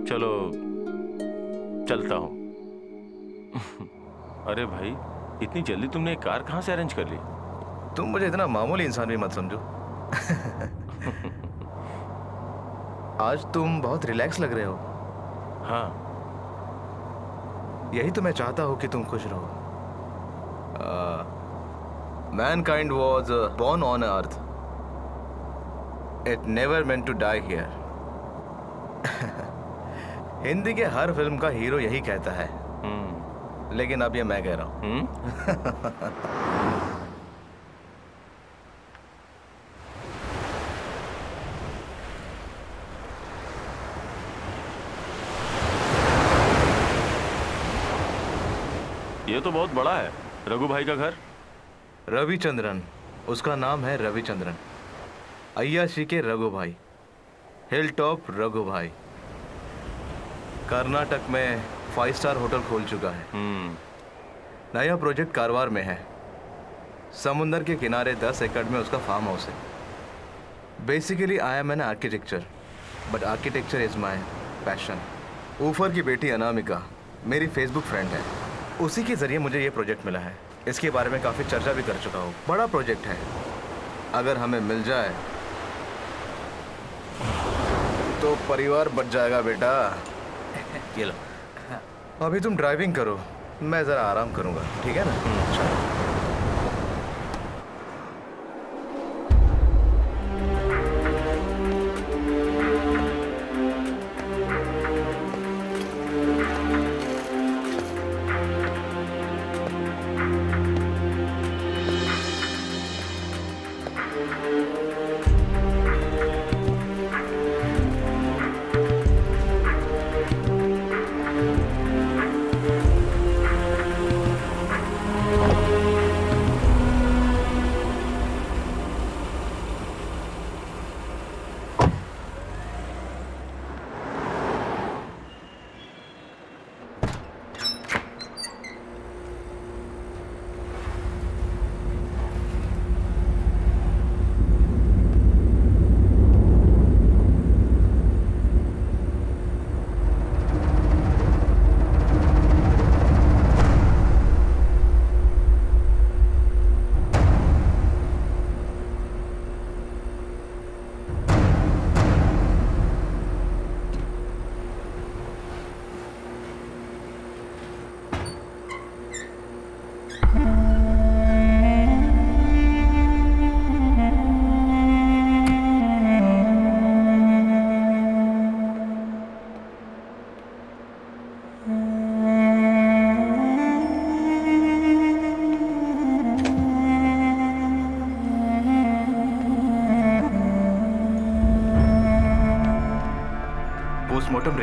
[SPEAKER 8] चलो चलता हूं। अरे भाई, इतनी जल्दी तुमने एक कार कहां से अरेंज कर ली?
[SPEAKER 1] तुम मुझे इतना मामूली इंसान भी मत समझो। आज तुम बहुत रिलैक्स लग रहे हो।
[SPEAKER 8] हाँ,
[SPEAKER 1] यही तो मैं चाहता हूं कि तुम खुश रहो। Mankind was born on earth. It never meant to die here. Hindi के हर फिल्म का हीरो यही कहता है, लेकिन अब ये मैं कह रहा हूं।
[SPEAKER 8] ये तो बहुत बड़ा है। रघु भाई का घर?
[SPEAKER 1] रविचंद्रन, उसका नाम है रविचंद्रन। अय्याशी के रघु भाई, हिल टॉप रघु भाई। कर्नाटक में 5 स्टार होटल खोल चुका है। नया प्रोजेक्ट कारवार में है। समुंदर के किनारे 10 एकड़ में उसका फार्म हाउस है। Basically I am an architecture, but architecture is my passion. ऊफर की बेटी अनामिका मेरी फेसबुक फ्रेंड है। उसी के जरिए मुझे ये प्रोजेक्ट मिला है। इसके बारे में काफ़ी चर्चा भी कर चुका हूँ। बड़ा प्रोजेक्ट है, अगर हमें मिल जाए तो परिवार बच जाएगा बेटा। ये लो, अभी तुम ड्राइविंग करो, मैं ज़रा आराम करूँगा, ठीक है ना?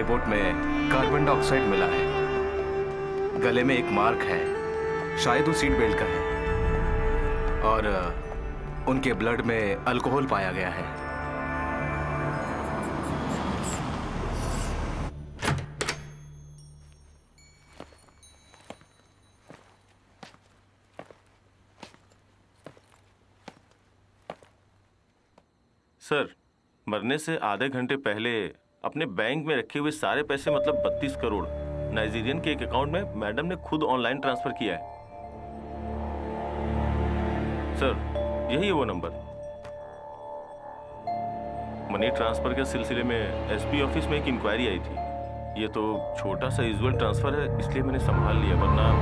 [SPEAKER 1] रिपोर्ट में कार्बन डाइऑक्साइड मिला है। गले में एक मार्क है, शायद वो सीट बेल्ट का है। और उनके ब्लड में अल्कोहल पाया गया है।
[SPEAKER 8] सर, मरने से आधे घंटे पहले अपने बैंक में रखे हुए सारे पैसे मतलब 32 करोड़ नाइजीरियन के एक अकाउंट में मैडम ने खुद ऑनलाइन ट्रांसफर किया है। सर, यही है वो नंबर। मनी ट्रांसफर के सिलसिले में एसपी ऑफिस में एक इंक्वायरी आई थी। ये तो छोटा सा यूजुअल ट्रांसफर है, इसलिए मैंने संभाल लिया, वरना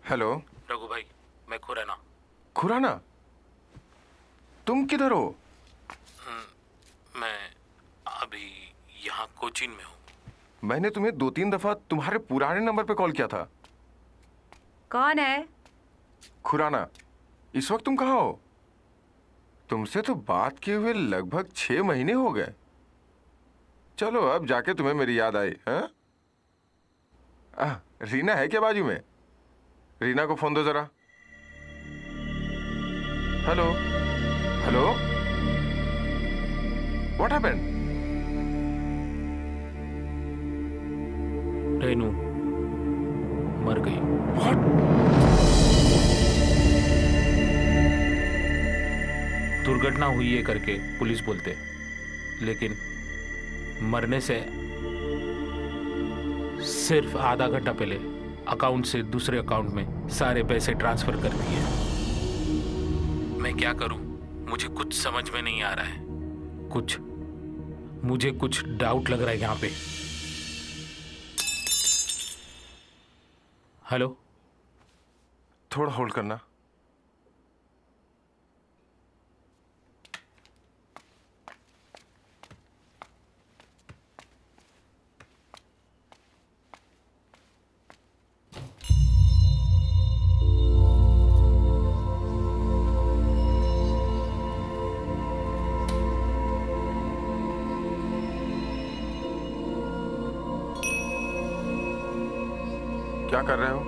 [SPEAKER 12] हेलो
[SPEAKER 4] रघु भाई, मैं खुराना।
[SPEAKER 12] खुराना, तुम किधर हो?
[SPEAKER 4] मैं अभी यहाँ कोचीन में हूँ।
[SPEAKER 12] मैंने तुम्हें 2-3 दफा तुम्हारे पुराने नंबर पे कॉल किया था।
[SPEAKER 2] कौन है?
[SPEAKER 12] खुराना, इस वक्त तुम कहाँ हो? तुमसे तो बात किए हुए लगभग 6 महीने हो गए। चलो अब जाके तुम्हें मेरी याद आई। हाँ, रीना है क्या बाजू में? रीना को फोन दो जरा। Hello hello, what happened?
[SPEAKER 4] Renu मर गई। दुर्घटना हुई है करके पुलिस बोलते, लेकिन मरने से सिर्फ आधा घंटा पहले अकाउंट से दूसरे अकाउंट में सारे पैसे ट्रांसफर कर दिए। मैं क्या करूं, मुझे कुछ समझ में नहीं आ रहा है। मुझे कुछ डाउट लग रहा है यहाँ पे। हेलो,
[SPEAKER 12] थोड़ा होल्ड करना। क्या कर रहे हो?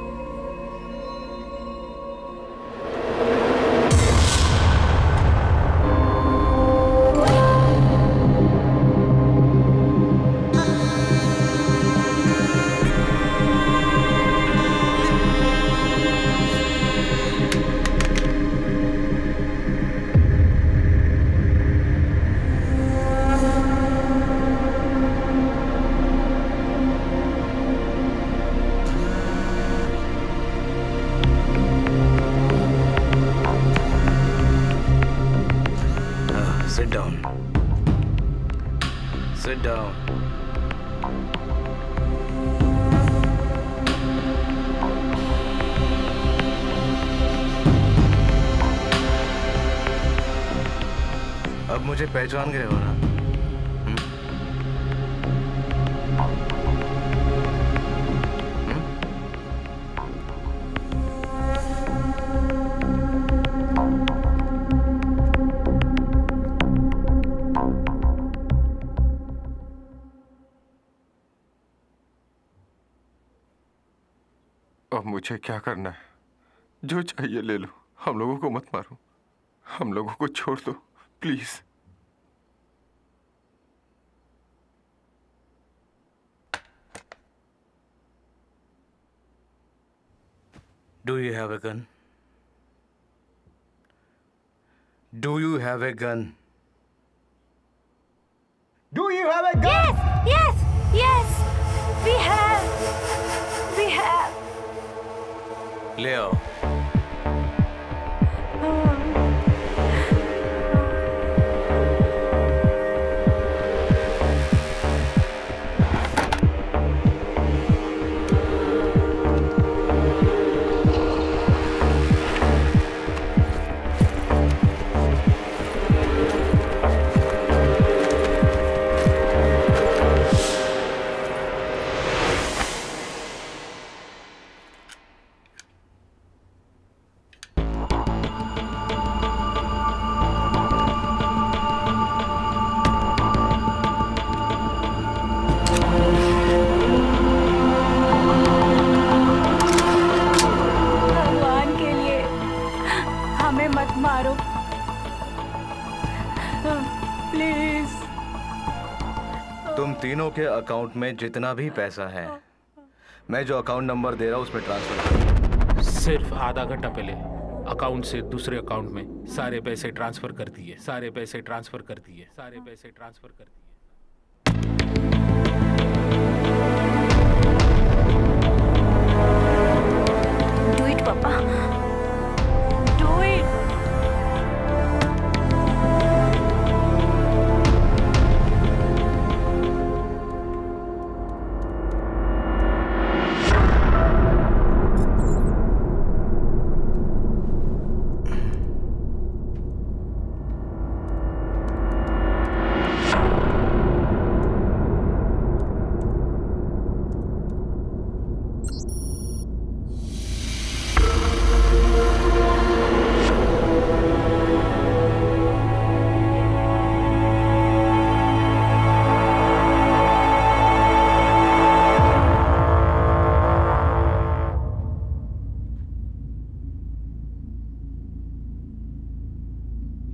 [SPEAKER 5] Sit down. Sit down.
[SPEAKER 1] अब मुझे पहचान गए हो ना?
[SPEAKER 12] अब मुझे क्या करना है? जो चाहिए ले लो, हम लोगों को मत मारो, हम लोगों को छोड़ दो please.
[SPEAKER 1] Do you have a gun? Do you have a gun?
[SPEAKER 14] Do you have a gun?
[SPEAKER 7] Yes, yes, we have. We have.
[SPEAKER 1] ले आओ। तीनों के अकाउंट में जितना भी पैसा है, मैं जो अकाउंट नंबर दे रहा हूं उसमें ट्रांसफर कर।
[SPEAKER 4] सिर्फ आधा घंटा पहले अकाउंट से दूसरे अकाउंट में सारे पैसे ट्रांसफर कर दिए, सारे पैसे ट्रांसफर कर दिए, सारे पैसे ट्रांसफर कर दिए।
[SPEAKER 7] Do it, पापा। Do it।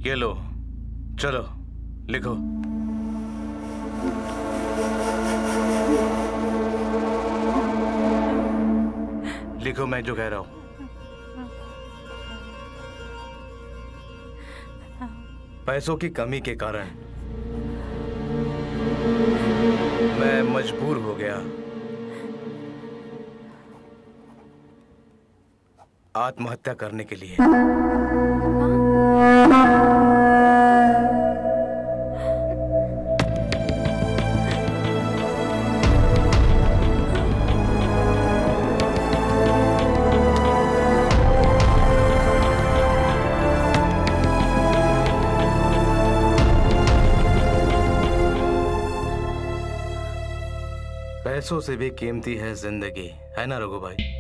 [SPEAKER 1] ये लो, चलो लिखो। लिखो मैं जो कह रहा हूं। पैसों की कमी के कारण मैं मजबूर हो गया आत्महत्या करने के लिए। पैसों से भी कीमती है जिंदगी, है ना रघु भाई?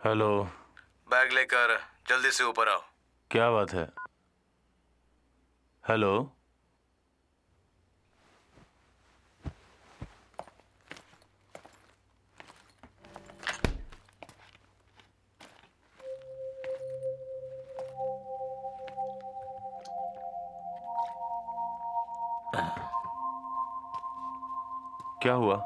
[SPEAKER 8] हेलो।
[SPEAKER 1] बैग लेकर जल्दी से ऊपर आओ।
[SPEAKER 8] क्या बात है? हेलो। क्या हुआ?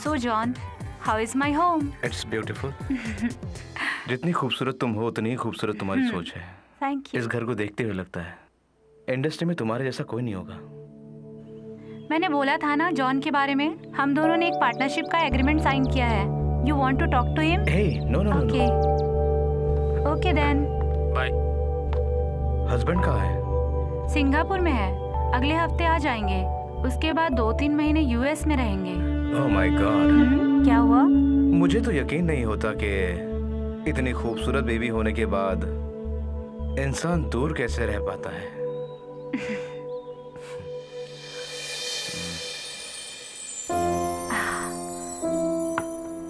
[SPEAKER 2] So John, how is my home?
[SPEAKER 1] It's beautiful. जितनी खूबसूरत तुम हो उतनी ही खूबसूरत तुम्हारी सोच है।
[SPEAKER 2] Thank you.
[SPEAKER 1] इस घर को देखते हुए लगता है इंडस्ट्री में तुम्हारे जैसा कोई नहीं होगा।
[SPEAKER 2] मैंने बोला था ना जॉन के बारे में, हम दोनों ने एक पार्टनरशिप का एग्रीमेंट साइन किया है। You want to talk to him?
[SPEAKER 1] Hey, no, no,
[SPEAKER 2] Okay.
[SPEAKER 1] no.
[SPEAKER 2] Okay then.
[SPEAKER 4] Bye.
[SPEAKER 1] Husband कहाँ है?
[SPEAKER 2] सिंगापुर में है, अगले हफ्ते आ जाएंगे। उसके बाद 2-3 महीने यूएस में रहेंगे।
[SPEAKER 1] Oh my God.
[SPEAKER 2] क्या हुआ?
[SPEAKER 1] मुझे तो यकीन नहीं होता कि इतनी खूबसूरत बेबी होने के बाद इंसान दूर कैसे रह पाता है।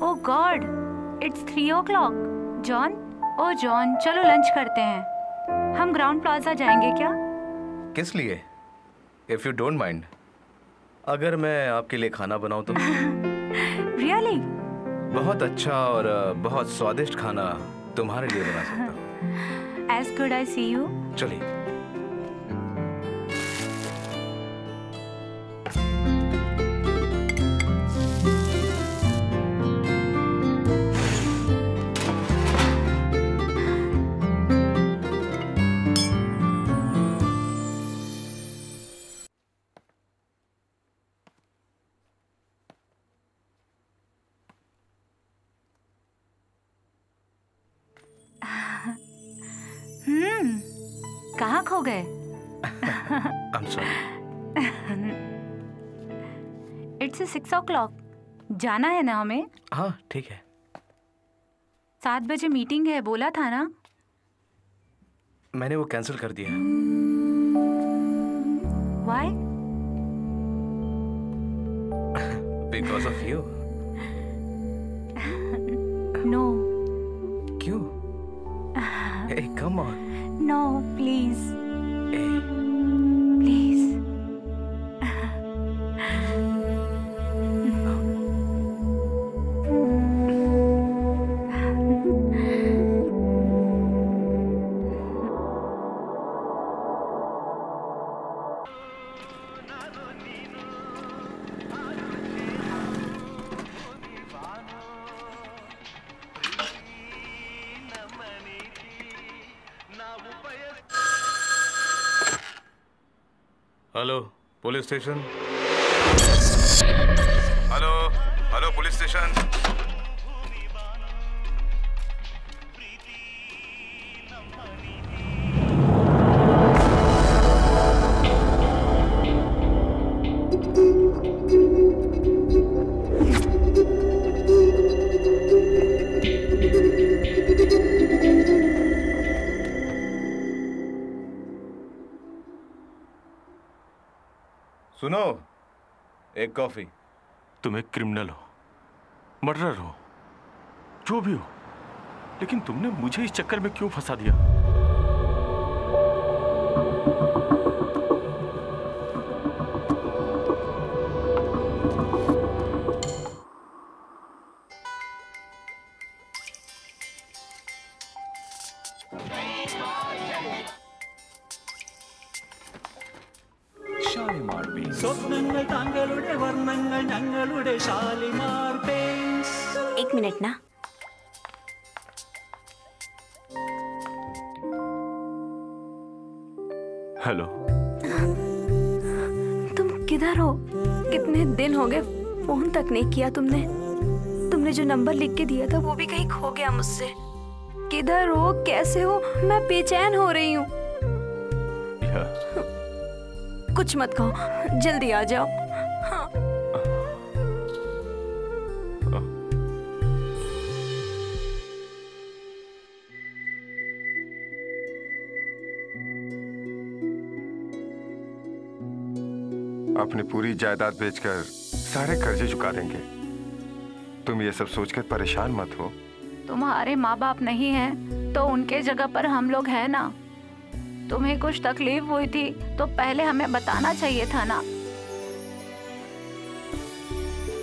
[SPEAKER 2] Oh God, it's 3 o'clock. John, oh John, चलो लंच करते हैं। हम ग्राउंड प्लाजा जाएंगे क्या?
[SPEAKER 1] किस लिए? If you don't mind. अगर मैं आपके लिए खाना बनाऊं तो?
[SPEAKER 2] Really?
[SPEAKER 1] बहुत अच्छा और बहुत स्वादिष्ट खाना तुम्हारे लिए बना सकता हूँ।
[SPEAKER 2] As good I see you.
[SPEAKER 1] चलिए।
[SPEAKER 2] कहाँ खो गए?
[SPEAKER 1] I'm sorry.
[SPEAKER 2] It's 6 o'clock. जाना है ना हमें?
[SPEAKER 1] हाँ ठीक है।
[SPEAKER 2] 7 बजे मीटिंग है, बोला था ना?
[SPEAKER 1] मैंने वो कैंसिल कर दिया।
[SPEAKER 2] Why?
[SPEAKER 1] Because of you.
[SPEAKER 2] No.
[SPEAKER 1] क्यों? Hey, come on.
[SPEAKER 2] No, please.
[SPEAKER 1] Hey.
[SPEAKER 2] Please.
[SPEAKER 1] Hello police station. Hello hello police station. सुनो, एक कॉफी।
[SPEAKER 8] तुम एक क्रिमिनल हो, मर्डरर हो, जो भी हो, लेकिन तुमने मुझे इस चक्कर में क्यों फंसा दिया?
[SPEAKER 15] സ്വപ്നങ്ങൾ താങ്കളുടെ വർണ്ണങ്ങൾ ഞങ്ങളുടെ ഷാലിമാർ പെയിന്റ്സ്.
[SPEAKER 7] एक मिनट ना।
[SPEAKER 8] हेलो।
[SPEAKER 7] तुम किधर हो? कितने दिन हो गए, फोन तक नहीं किया तुमने। तुमने जो नंबर लिख के दिया था वो भी कहीं खो गया मुझसे। किधर हो, कैसे हो? मैं बेचैन हो रही हूँ। कुछ मत कहो, जल्दी आ जाओ। हाँ।
[SPEAKER 12] अपनी पूरी जायदाद बेचकर सारे कर्जे चुका देंगे। तुम ये सब सोचकर परेशान मत हो।
[SPEAKER 2] तुम्हारे माँ बाप नहीं हैं तो उनके जगह पर हम लोग हैं ना। तुम्हें कुछ तकलीफ हुई थी तो पहले हमें बताना चाहिए था ना।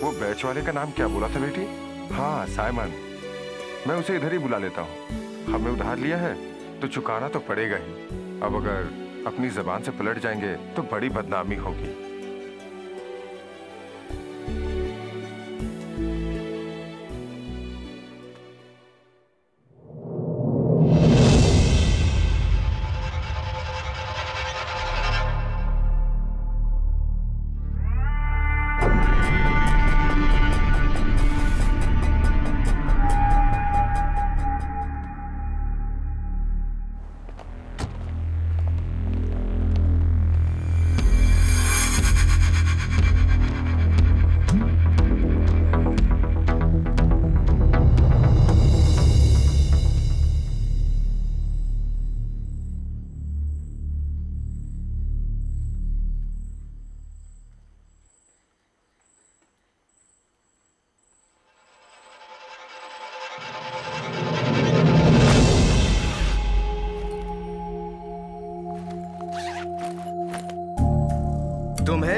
[SPEAKER 12] वो बैच वाले का नाम क्या बोला था बेटी? हाँ, साइमन। मैं उसे इधर ही बुला लेता हूँ। हमने उधार लिया है तो चुकाना तो पड़ेगा ही। अब अगर अपनी जबान से पलट जाएंगे तो बड़ी बदनामी होगी।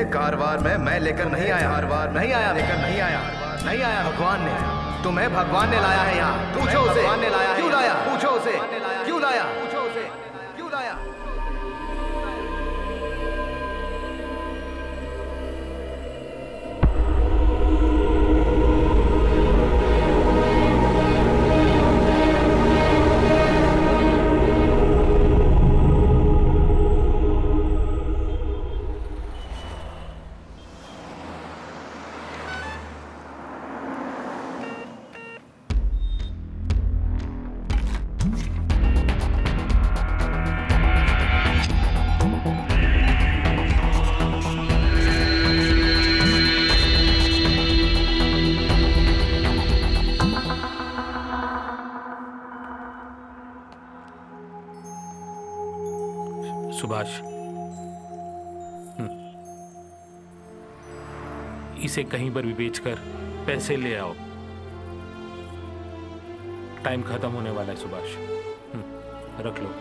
[SPEAKER 1] कारवार में मैं लेकर नहीं आया, कारवार नहीं आया, लेकर नहीं आया, नहीं आया। भगवान ने, तुम्हें भगवान ने लाया है यहाँ। पूछो उसे, भगवान ने लाया, क्यों लाया? पूछो उसे, क्यों लाया? पूछो उसे, क्यों लाया?
[SPEAKER 4] सुभाष, इसे कहीं पर भी बेचकर पैसे ले आओ। टाइम खत्म होने वाला है सुभाष। रख लो।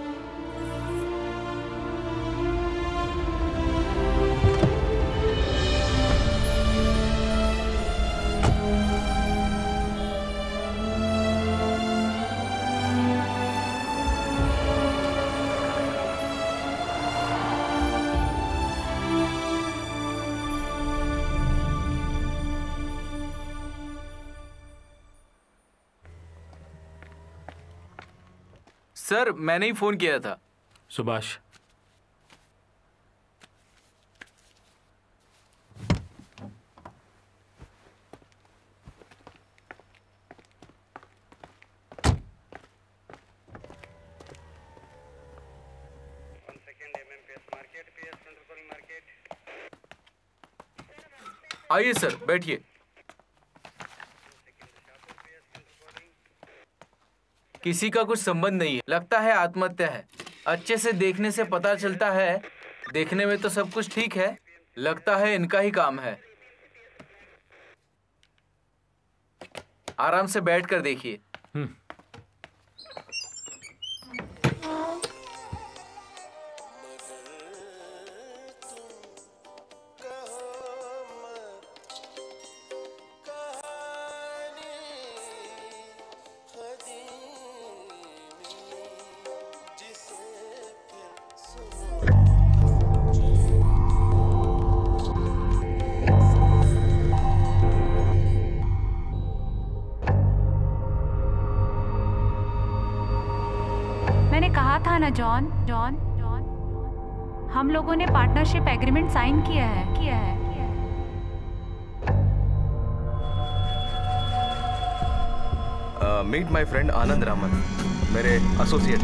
[SPEAKER 3] सर, मैंने ही फोन किया था।
[SPEAKER 4] सुभाष,
[SPEAKER 3] आइए सर, बैठिए। किसी का कुछ संबंध नहीं है, लगता है आत्महत्या है। अच्छे से देखने से पता चलता है, देखने में तो सब कुछ ठीक है, लगता है इनका ही काम है। आराम से बैठकर देखिए।
[SPEAKER 2] जॉन जॉन जॉन हम लोगों ने पार्टनरशिप एग्रीमेंट साइन किया है।
[SPEAKER 1] मीट माय फ्रेंड आनंद रामन, मेरे एसोसिएट।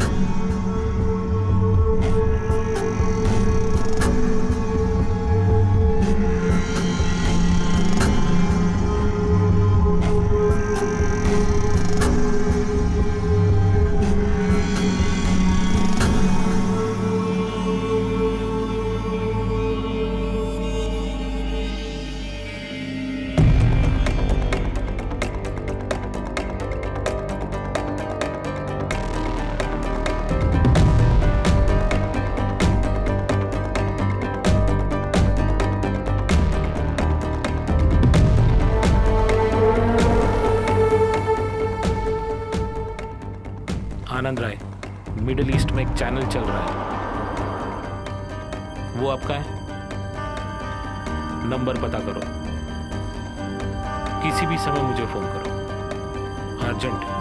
[SPEAKER 4] आनंद राय, मिडिल ईस्ट में एक चैनल चल रहा है, वो आपका है? नंबर पता करो, किसी भी समय मुझे फोन करो, अर्जेंट।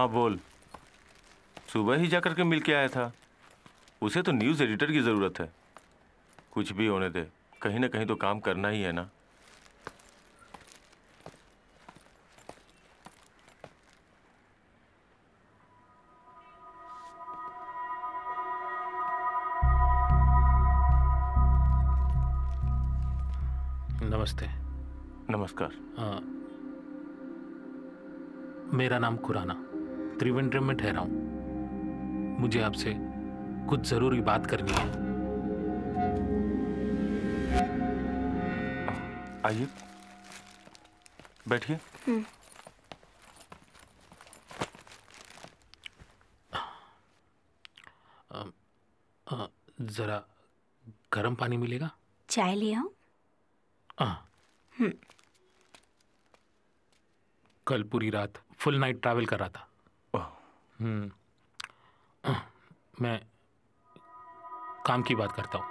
[SPEAKER 8] हाँ बोल। सुबह ही जाकर के मिल के आया था। उसे तो न्यूज़ एडिटर की ज़रूरत है। कुछ भी होने दे, कहीं ना कहीं तो काम करना ही है ना।
[SPEAKER 4] नमस्ते।
[SPEAKER 8] नमस्कार।
[SPEAKER 4] मेरा नाम खुराना, त्रिवेंद्रम में ठहरा हूँ। मुझे आपसे कुछ ज़रूरी बात करनी है।
[SPEAKER 8] आइए बैठिए।
[SPEAKER 4] ज़रा गर्म पानी मिलेगा?
[SPEAKER 7] चाय ले आओ।
[SPEAKER 4] कल पूरी रात फुल नाइट ट्रैवल कर रहा था। मैं काम की बात करता हूँ।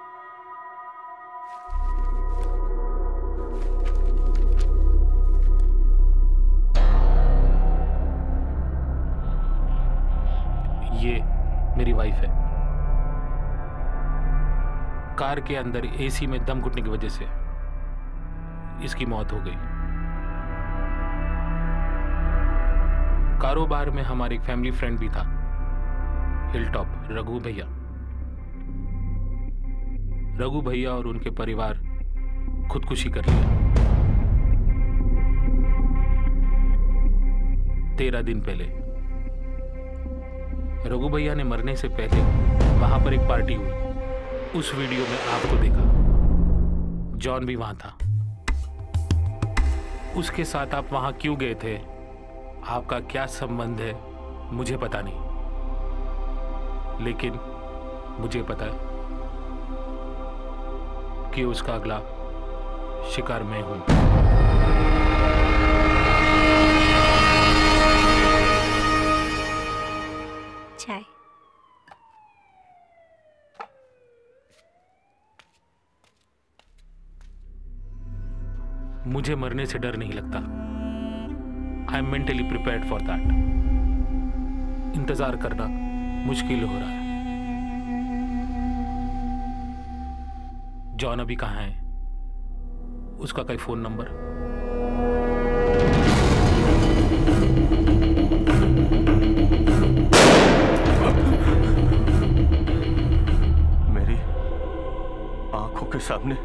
[SPEAKER 4] ये मेरी वाइफ है। कार के अंदर एसी में दम घुटने की वजह से इसकी मौत हो गई। कारोबार में हमारे एक फैमिली फ्रेंड भी था, हिलटॉप रघु भैया। रघु भैया और उनके परिवार खुदकुशी कर लिया 13 दिन पहले। रघु भैया ने मरने से पहले वहां पर एक पार्टी हुई। उस वीडियो में आपको देखा, जॉन भी वहां था। उसके साथ आप वहां क्यों गए थे, आपका क्या संबंध है, मुझे पता नहीं। लेकिन मुझे पता है कि उसका अगला शिकार मैं हूं।
[SPEAKER 7] चाय।
[SPEAKER 4] मुझे मरने से डर नहीं लगता। I am mentally prepared for that. इंतजार करना मुश्किल हो रहा है। जॉन अभी कहाँ है? उसका कोई फोन नंबर?
[SPEAKER 8] मेरी आंखों के सामने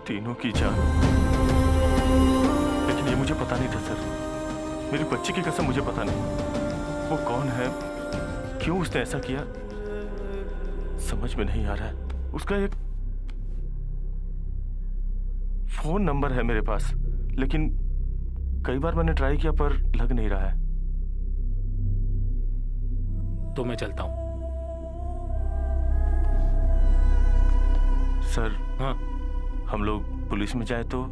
[SPEAKER 8] तीनों की जान। लेकिन ये मुझे पता नहीं था सर। मेरी बच्ची की कसम मुझे पता नहीं। वो कौन है, क्यों उसने ऐसा किया, समझ में नहीं आ रहा है। उसका एक फोन नंबर है मेरे पास, लेकिन कई बार मैंने ट्राई किया पर लग नहीं रहा है।
[SPEAKER 4] तो मैं चलता हूं।
[SPEAKER 8] सर।
[SPEAKER 4] हाँ,
[SPEAKER 8] हम लोग पुलिस में जाए तो?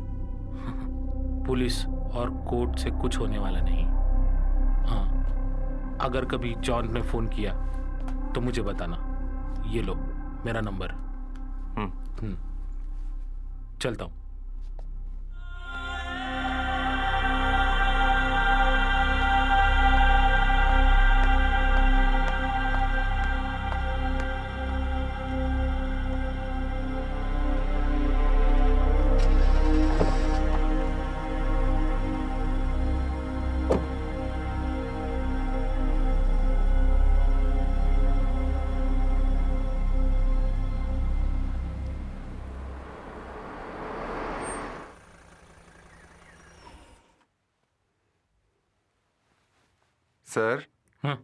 [SPEAKER 4] पुलिस और कोर्ट से कुछ होने वाला नहीं। हाँ, अगर कभी जॉन ने फोन किया तो मुझे बताना। ये लो मेरा नंबर। चलता हूं।
[SPEAKER 12] सर।
[SPEAKER 4] हाँ।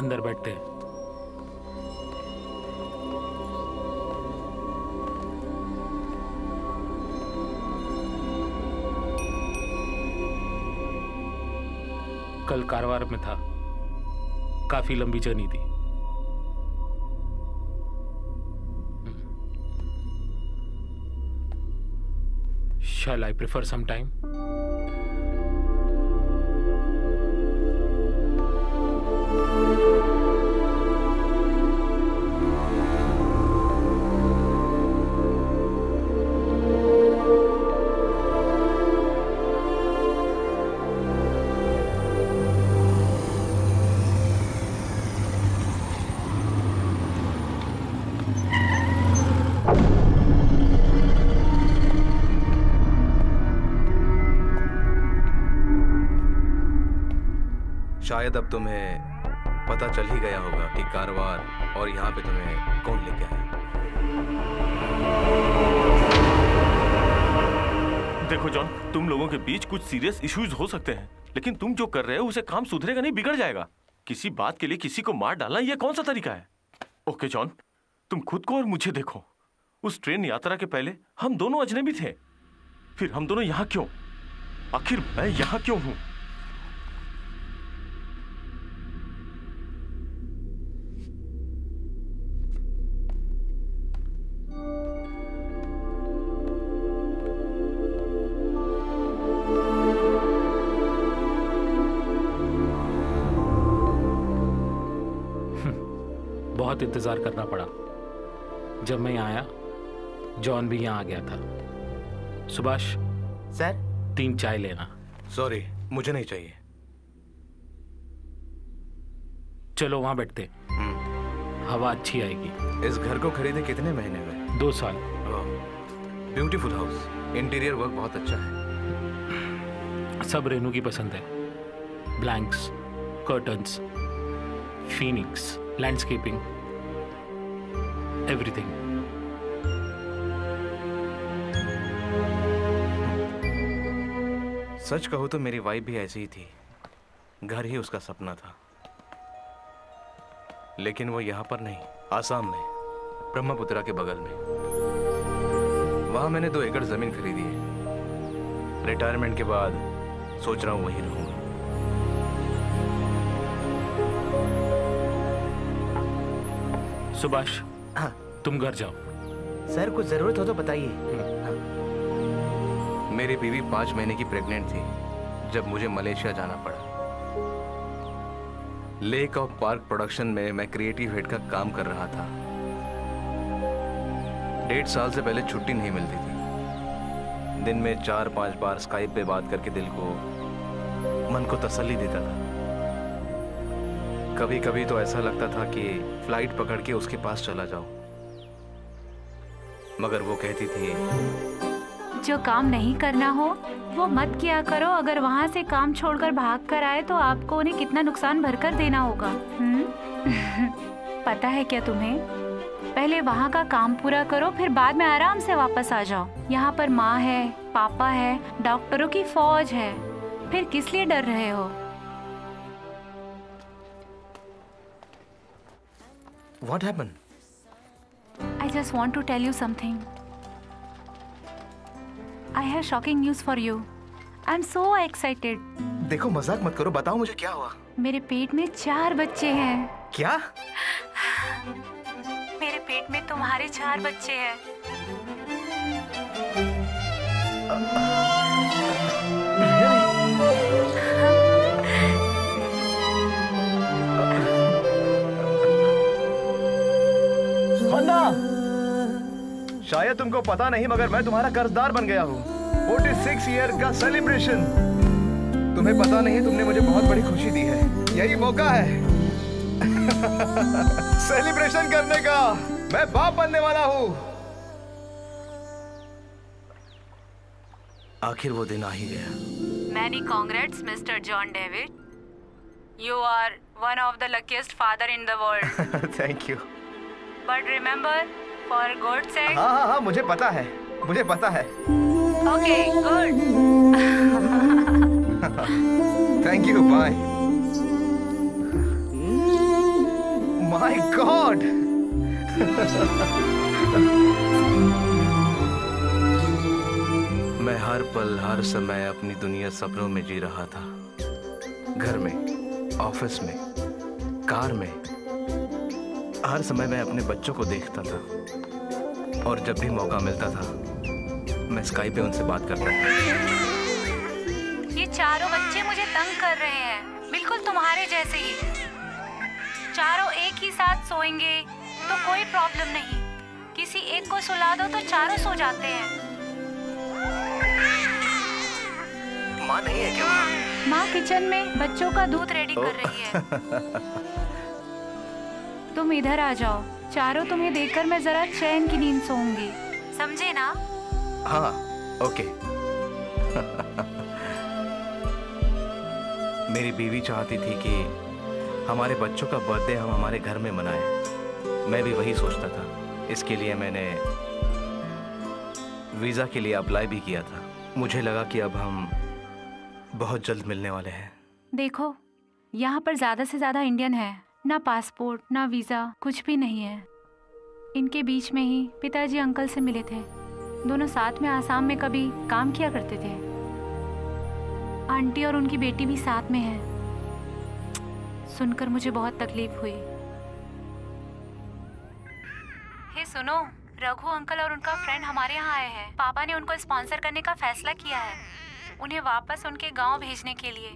[SPEAKER 4] अंदर बैठते हैं। कल कारवार में था, काफी लंबी जर्नी थी। Shall I prefer some time?
[SPEAKER 1] शायद अब तुम्हें पता चल ही गया होगा कि कारवार और यहाँ पे तुम्हें कौन लेके आया।
[SPEAKER 8] देखो जॉन, तुम लोगों के बीच कुछ सीरियस इश्यूज हो सकते हैं, लेकिन तुम जो कर रहे हो उसे काम सुधरेगा नहीं, बिगड़ जाएगा। किसी बात के लिए किसी को मार डालना यह कौन सा तरीका है? ओके जॉन, तुम खुद को और मुझे देखो। उस ट्रेन यात्रा के पहले हम दोनों अजनबी थे, फिर हम दोनों यहाँ क्यों? आखिर मैं यहाँ क्यों हूँ?
[SPEAKER 4] बहुत इंतजार करना पड़ा। जब मैं यहाँ आया, जॉन भी यहाँ आ गया था। सुभाष
[SPEAKER 5] सर,
[SPEAKER 4] 3 चाय लेना।
[SPEAKER 1] सॉरी, मुझे नहीं चाहिए।
[SPEAKER 4] चलो वहां बैठते, हवा अच्छी आएगी।
[SPEAKER 1] इस घर को खरीदे कितने महीने हुए?
[SPEAKER 4] 2 साल।
[SPEAKER 1] ब्यूटीफुल हाउस, इंटीरियर वर्क बहुत अच्छा है।
[SPEAKER 4] सब रेनू की पसंद है। Blanks, curtains, phoenix, landscaping, everything.
[SPEAKER 1] सच कहूं तो मेरी वाइफ भी ऐसी ही थी। घर ही उसका सपना था, लेकिन वो यहाँ पर नहीं, आसाम में, ब्रह्मपुत्रा के बगल में। वहां मैंने 2 एकड़ जमीन खरीदी है। रिटायरमेंट के बाद सोच रहा हूं वहीं रहूंगा।
[SPEAKER 4] सुभाष,
[SPEAKER 5] हाँ
[SPEAKER 4] तुम घर जाओ।
[SPEAKER 5] सर, कुछ जरूरत हो तो बताइए।
[SPEAKER 1] मेरी बीवी 5 महीने की प्रेग्नेंट थी जब मुझे मलेशिया जाना पड़ा। लेक ऑफ पार्क प्रोडक्शन में मैं क्रिएटिव हेड का काम कर रहा था। 1.5 साल से पहले छुट्टी नहीं मिलती थी। दिन में 4-5 बार स्काइप पे बात करके दिल को, मन को तसल्ली देता था। कभी कभी तो ऐसा लगता था कि फ्लाइट पकड़ के उसके पास चला जाऊं, मगर वो कहती थी,
[SPEAKER 2] जो काम नहीं करना हो वो मत किया करो। अगर वहाँ से काम छोड़कर भाग कर आए तो आपको उन्हें कितना नुकसान भरकर देना होगा। पता है क्या तुम्हें? पहले वहाँ का काम पूरा करो, फिर बाद में आराम से वापस आ जाओ। यहाँ पर माँ है, पापा है, डॉक्टरों की फौज है, फिर किस लिए डर रहे हो?
[SPEAKER 1] What happened?
[SPEAKER 2] I just want to tell you something. I have shocking news for you. I'm so excited.
[SPEAKER 1] देखो, मजाक मत करो, बताओ मुझे क्या हुआ।
[SPEAKER 2] मेरे पेट में 4 बच्चे हैं।
[SPEAKER 1] क्या?
[SPEAKER 2] मेरे पेट में तुम्हारे 4 बच्चे हैं।
[SPEAKER 1] शायद तुमको पता नहीं, मगर मैं तुम्हारा कर्जदार बन गया हूँ। 46 ईयर का सेलिब्रेशन। तुम्हें पता नहीं, तुमने मुझे बहुत बड़ी खुशी दी है। यही मौका है सेलिब्रेशन करने का। मैं बाप बनने वाला हूँ। आखिर वो दिन आ ही गया।
[SPEAKER 2] Many congrats, Mr. John David. You are one of the luckiest father in the world.
[SPEAKER 1] Thank you.
[SPEAKER 2] But remember, for God's sake.
[SPEAKER 1] हाँ, मुझे पता है, मुझे पता है।
[SPEAKER 2] Okay, good.
[SPEAKER 1] Thank you, bye. My God. मैं हर पल हर समय अपनी दुनिया सपनों में जी रहा था। घर में, ऑफिस में, कार में, हर समय मैं अपने बच्चों को देखता था और जब भी मौका मिलता था मैं स्काइप पे उनसे बात करता था।
[SPEAKER 2] ये चारों बच्चे मुझे तंग कर रहे हैं, बिल्कुल तुम्हारे जैसे ही। चारों एक ही साथ सोएंगे तो कोई प्रॉब्लम नहीं, किसी एक को सुला दो तो चारों सो जाते हैं।
[SPEAKER 1] माँ नहीं है क्या?
[SPEAKER 2] माँ किचन में बच्चों का दूध रेडी कर रही है। तुम इधर आ जाओ, चारों तुम्हें देखकर मैं जरा चैन की नींद सोऊंगी, समझे ना?
[SPEAKER 1] हाँ, ओके। मेरी बीवी चाहती थी कि हमारे बच्चों का बर्थडे हम हमारे घर में मनाएं। मैं भी वही सोचता था। इसके लिए मैंने वीज़ा के लिए अप्लाई भी किया था। मुझे लगा कि अब हम बहुत जल्द मिलने वाले हैं।
[SPEAKER 2] देखो, यहाँ पर ज़्यादा से ज़्यादा इंडियन है, ना पासपोर्ट ना वीज़ा, कुछ भी नहीं है। इनके बीच में ही पिताजी अंकल से मिले थे। दोनों साथ में आसाम में कभी काम किया करते थे। आंटी और उनकी बेटी भी साथ में है। सुनकर मुझे बहुत तकलीफ हुई। हे सुनो, रघु अंकल और उनका फ्रेंड हमारे यहाँ आए हैं। पापा ने उनको स्पॉन्सर करने का फैसला किया है, उन्हें वापस उनके गांव भेजने के लिए।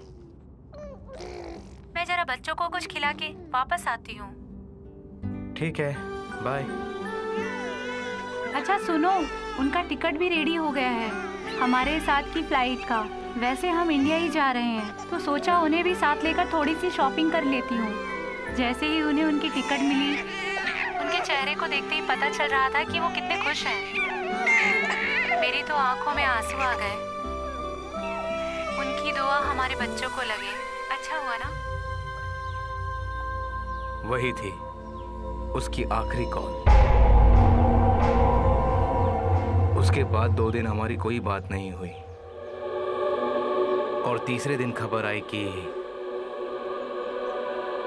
[SPEAKER 2] मैं जरा बच्चों को कुछ खिला के वापस आती हूँ।
[SPEAKER 1] ठीक है, बाय।
[SPEAKER 2] अच्छा सुनो, उनका टिकट भी रेडी हो गया है हमारे साथ की फ्लाइट का। वैसे हम इंडिया ही जा रहे हैं तो सोचा उन्हें भी साथ लेकर थोड़ी सी शॉपिंग कर लेती हूँ। जैसे ही उन्हें उनकी टिकट मिली, उनके चेहरे को देखते ही पता चल रहा था कि वो कितने खुश हैं। मेरी तो आंखों में आंसू आ गए। उनकी दुआ हमारे बच्चों को लगे। अच्छा हुआ ना?
[SPEAKER 1] वही थी उसकी आखिरी कॉल। उसके बाद 2 दिन हमारी कोई बात नहीं हुई और तीसरे दिन खबर आई कि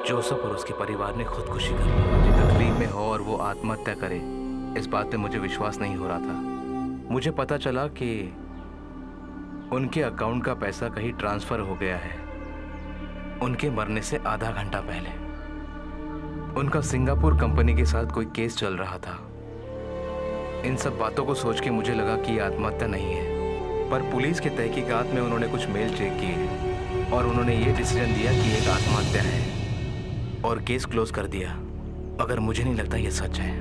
[SPEAKER 1] जोसेफ और उसके परिवार ने खुदकुशी कर ली। तकलीफ में हो और वो आत्महत्या करे, इस बात पे मुझे विश्वास नहीं हो रहा था। मुझे पता चला कि उनके अकाउंट का पैसा कहीं ट्रांसफर हो गया है उनके मरने से आधा घंटा पहले। उनका सिंगापुर कंपनी के साथ कोई केस चल रहा था। इन सब बातों को सोच के मुझे लगा कि आत्महत्या नहीं है, पर पुलिस के तहकीकात में उन्होंने कुछ मेल चेक किए और उन्होंने ये डिसीजन दिया कि एक आत्महत्या है और केस क्लोज कर दिया। मगर मुझे नहीं लगता ये सच है।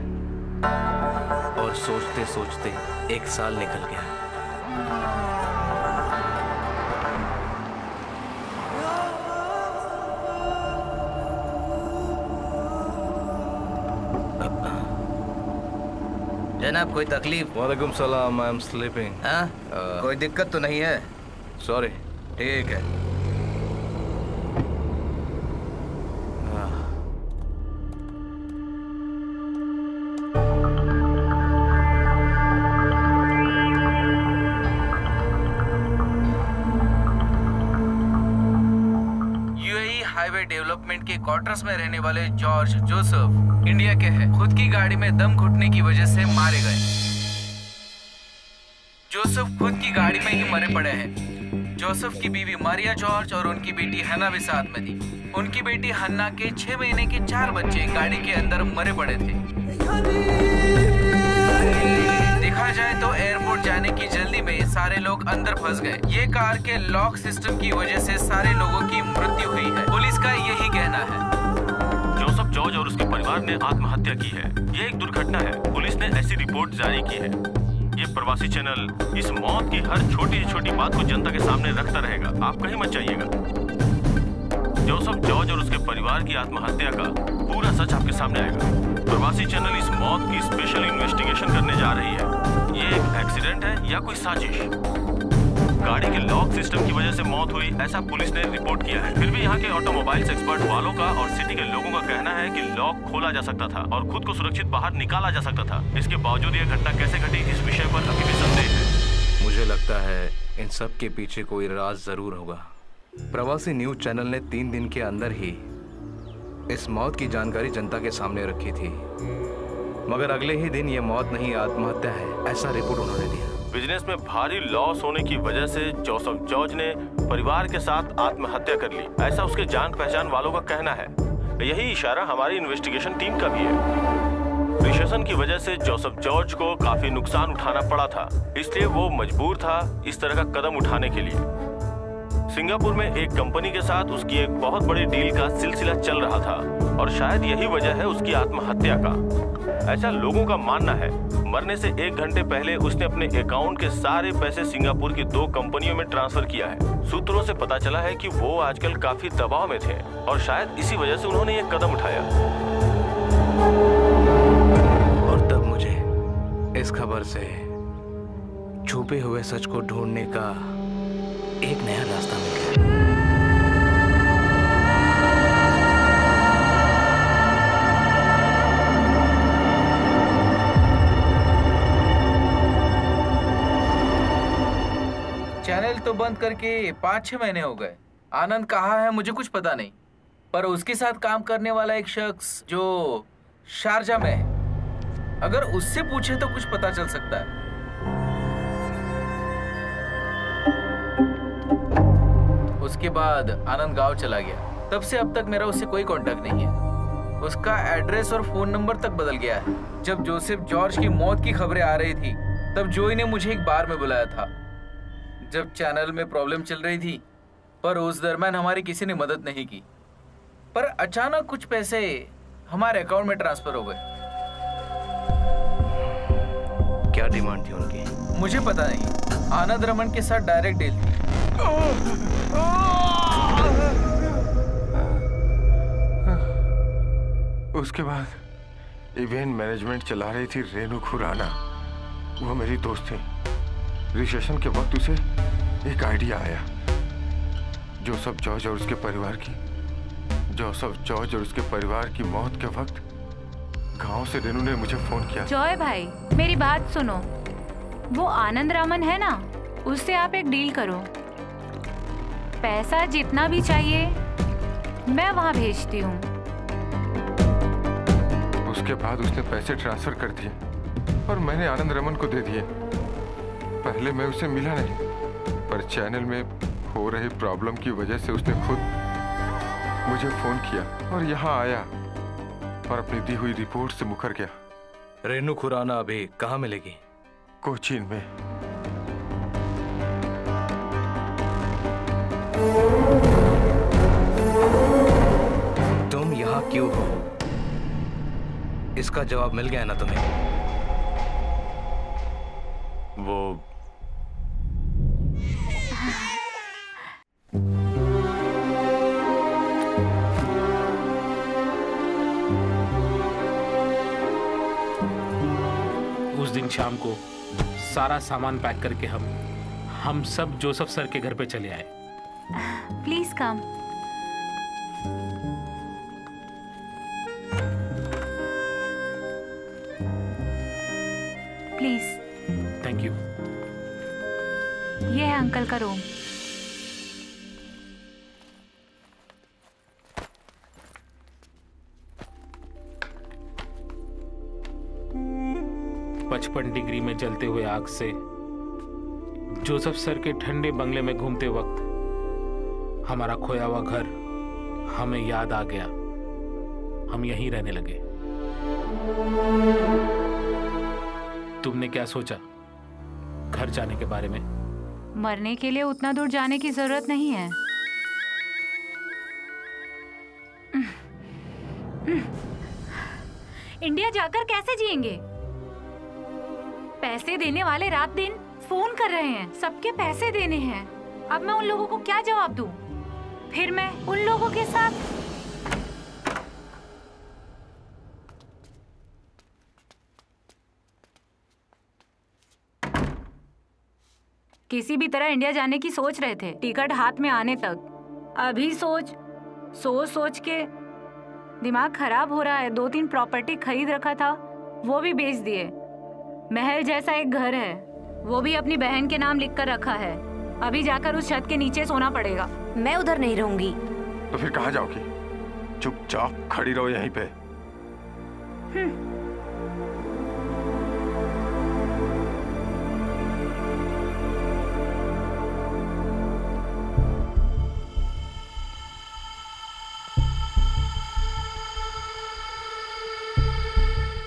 [SPEAKER 1] और सोचते सोचते 1 साल निकल गया।
[SPEAKER 5] जनाब, कोई तकलीफ?
[SPEAKER 1] वालेकुम सलाम, आई एम स्लीपिंग।
[SPEAKER 5] कोई दिक्कत तो नहीं है?
[SPEAKER 1] सॉरी।
[SPEAKER 5] ठीक है।
[SPEAKER 3] हाईवे डेवलपमेंट के क्वार्टर्स में रहने वाले जॉर्ज जोसेफ इंडिया के हैं। खुद की गाड़ी में दम घुटने की वजह से मारे गए। जोसेफ खुद की गाड़ी में ही मरे पड़े हैं। जोसेफ की बीवी मारिया जॉर्ज और उनकी बेटी हन्ना भी साथ में थी। उनकी बेटी हन्ना के 6 महीने के 4 बच्चे गाड़ी के अंदर मरे पड़े थे। देखा जाए तो एयरपोर्ट जाने की जल्दी में सारे लोग अंदर फंस गए। ये कार के लॉक सिस्टम की वजह से सारे लोगों की मृत्यु हुई है, पुलिस का यही कहना है।
[SPEAKER 8] जोसेफ जॉर्ज और उसके परिवार ने आत्महत्या की है। ये एक दुर्घटना है, पुलिस ने ऐसी रिपोर्ट जारी की है। ये प्रवासी चैनल इस मौत की हर छोटी छोटी बात को जनता के सामने रखता रहेगा। आप कहीं मत जाइएगा। जोसेफ जॉर्ज और उसके परिवार की आत्महत्या का पूरा सच आपके सामने आएगा। प्रवासी चैनल इस मौत की स्पेशल इन्वेस्टिगेशन करने जा रही है। ये एक एक्सीडेंट है या कोई साजिश? गाड़ी के लॉक सिस्टम की वजह से मौत हुई, ऐसा पुलिस ने रिपोर्ट किया है। फिर भी यहाँ के ऑटोमोबाइल्स एक्सपर्ट वालों का और सिटी के लोगों का कहना है कि लॉक खोला जा सकता था और खुद को सुरक्षित बाहर निकाला जा सकता था। इसके बावजूद ये घटना कैसे घटी, इस विषय पर अभी भी संदेह है।
[SPEAKER 1] मुझे लगता है इन सब के पीछे कोई राज जरूर होगा। प्रवासी न्यूज चैनल ने 3 दिन के अंदर ही इस मौत की जानकारी जनता के सामने रखी थी, मगर अगले ही दिन ये मौत नहीं आत्महत्या है ऐसा रिपोर्ट उन्होंने दिया।
[SPEAKER 8] बिजनेस में भारी लॉस होने की वजह से जोसेफ जॉर्ज ने परिवार के साथ आत्महत्या कर ली, ऐसा उसके जान पहचान वालों का कहना है। यही इशारा हमारी इन्वेस्टिगेशन टीम का भी है। रिसेशन की वजह से जोसेफ जॉर्ज को काफी नुकसान उठाना पड़ा था, इसलिए वो मजबूर था इस तरह का कदम उठाने के लिए। सिंगापुर में एक कंपनी के साथ उसकी एक बहुत बड़ी डील का सिलसिला चल रहा था और शायद यही वजह है उसकी आत्महत्या का, ऐसा लोगों का मानना है। मरने से 1 घंटे पहले उसने अपने अकाउंट के सारे पैसे सिंगापुर की 2 कंपनियों में ट्रांसफर किया है। सूत्रों से पता चला है कि वो आजकल काफी दबाव में थे और शायद इसी वजह से उन्होंने ये कदम उठाया।
[SPEAKER 1] और तब मुझे इस खबर से छुपे हुए सच को ढूंढने का एक नया रास्ता मिल गया।
[SPEAKER 3] चैनल तो बंद करके 5-6 महीने हो गए। आनंद कहाँ है मुझे कुछ पता नहीं, पर उसके साथ काम करने वाला एक शख्स जो शारजा में है, अगर उससे पूछे तो कुछ पता चल सकता है। उसके बाद आनंद गांव चला गया, तब से अब तक मेरा उससे कोई कांटेक्ट नहीं है। उसका एड्रेस और फोन नंबर तक बदल गया है। जब जोसेफ जॉर्ज की मौत की खबरें आ रही थी तब जोई ने मुझे एक बार में बुलाया था जब चैनल में प्रॉब्लम चल रही थी, पर उस दरमियान हमारी किसी ने मदद नहीं की। पर अचानक कुछ पैसे हमारे अकाउंट में ट्रांसफर हो गए।
[SPEAKER 1] क्या डिमांड थी उनकी?
[SPEAKER 3] मुझे पता नहीं। आनंद रमन के साथ डायरेक्ट डील थी।
[SPEAKER 12] उसके बाद इवेंट मैनेजमेंट चला रही थी रेनू खुराना। वो मेरी दोस्त थी। रिसेशन के वक्त उसे एक आइडिया आया। जोसेफ जॉर्ज और उसके परिवार की मौत के वक्त गांव से रेनू ने मुझे फोन किया।
[SPEAKER 2] जॉय भाई मेरी बात सुनो, वो आनंद रामन है ना, उससे आप एक डील करो। पैसा जितना भी चाहिए मैं वहां भेजती हूँ।
[SPEAKER 12] उसके बाद उसने पैसे ट्रांसफर कर दिए और मैंने आनंद रमन को दे दिए। पहले मैं उसे मिला नहीं, पर चैनल में हो रही प्रॉब्लम की वजह से उसने खुद मुझे फोन किया और यहाँ आया और अपनी दी हुई रिपोर्ट से मुकर गया।
[SPEAKER 1] रेनू खुराना अभी कहाँ मिलेगी?
[SPEAKER 12] कोचीन में।
[SPEAKER 1] तुम यहाँ क्यों हो? इसका जवाब मिल गया ना तुम्हें?
[SPEAKER 8] वो
[SPEAKER 4] उस दिन शाम को सारा सामान पैक करके हम सब जोसेफ सर के घर पे चले आए।
[SPEAKER 2] Please come. Please.
[SPEAKER 4] Thank you.
[SPEAKER 2] ये है अंकल का रूम।
[SPEAKER 4] पचपन डिग्री में जलते हुए आग से जोसेफ सर के ठंडे बंगले में घूमते वक्त हमारा खोया हुआ घर हमें याद आ गया। हम यहीं रहने लगे। तुमने क्या सोचा घर जाने के बारे में?
[SPEAKER 2] मरने के लिए उतना दूर जाने की जरूरत नहीं है। इंडिया जाकर कैसे जिएंगे? पैसे देने वाले रात दिन फोन कर रहे हैं, सबके पैसे देने हैं। अब मैं उन लोगों को क्या जवाब दूं? फिर मैं उन लोगों के साथ किसी भी तरह इंडिया जाने की सोच रहे थे, टिकट हाथ में आने तक। अभी सोच के दिमाग खराब हो रहा है। 2-3 प्रॉपर्टी खरीद रखा था, वो भी बेच दिए। महल जैसा एक घर है, वो भी अपनी बहन के नाम लिख कर रखा है। अभी जाकर उस छत के नीचे सोना पड़ेगा।
[SPEAKER 7] मैं उधर नहीं रहूंगी।
[SPEAKER 12] तो फिर कहाँ जाओगी? चुपचाप खड़ी रहो यहीं पे।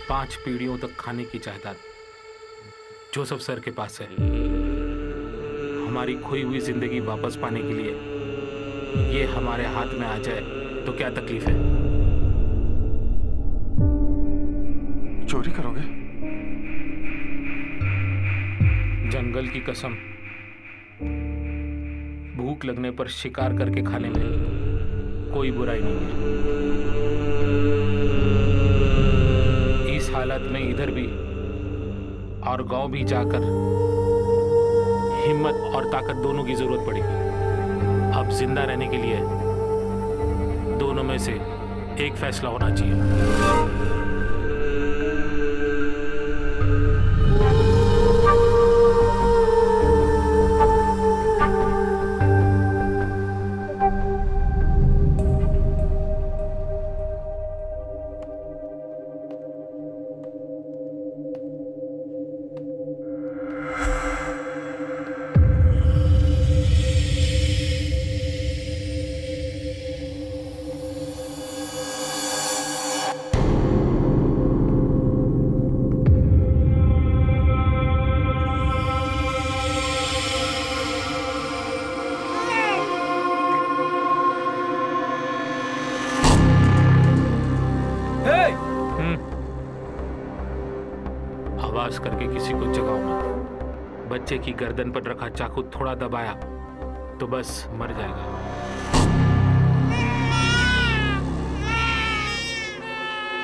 [SPEAKER 4] पांच पीढ़ियों तक खाने की जायदाद जोसेफ सर के पास है। हमारी खोई हुई जिंदगी वापस पाने के लिए ये हमारे हाथ में आ जाए तो क्या तकलीफ है?
[SPEAKER 12] चोरी करोगे?
[SPEAKER 4] जंगल की कसम, भूख लगने पर शिकार करके खाने में कोई बुराई नहीं है। इस हालत में इधर भी और गांव भी जाकर हिम्मत और ताकत दोनों की जरूरत पड़ेगी। अब जिंदा रहने के लिए दोनों में से एक फैसला होना चाहिए। आवाज करके किसी को जगाओ मत। बच्चे की गर्दन पर रखा चाकू थोड़ा दबाया तो बस मर जाएगा।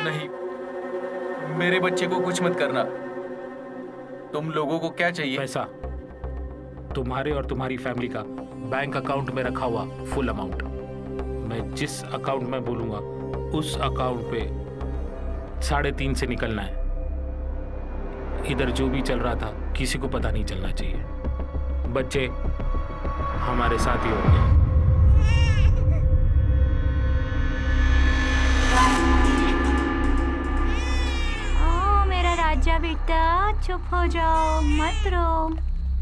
[SPEAKER 3] नहीं, मेरे बच्चे को कुछ मत करना। तुम लोगों को क्या चाहिए?
[SPEAKER 4] पैसा, तुम्हारे और तुम्हारी फैमिली का बैंक अकाउंट में रखा हुआ फुल अमाउंट। मैं जिस अकाउंट में बोलूंगा उस अकाउंट पे 3.5 से निकलना है। इधर जो भी चल रहा था किसी को पता नहीं चलना चाहिए। बच्चे हमारे साथ ही होंगे।
[SPEAKER 2] ओ मेरा राजा बेटा, चुप हो जाओ, मत रो।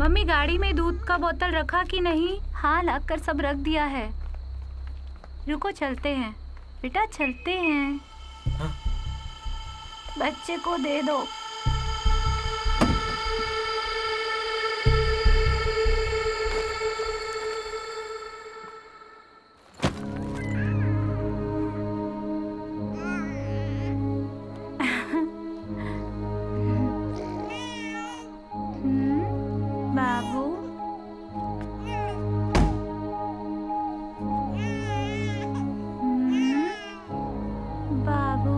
[SPEAKER 2] मम्मी गाड़ी में दूध का बोतल रखा कि नहीं? हाँ, लाकर सब रख दिया है। रुको, चलते हैं बेटा, चलते हैं।
[SPEAKER 3] हाँ?
[SPEAKER 2] बच्चे को दे दो। बाबू, बाबू,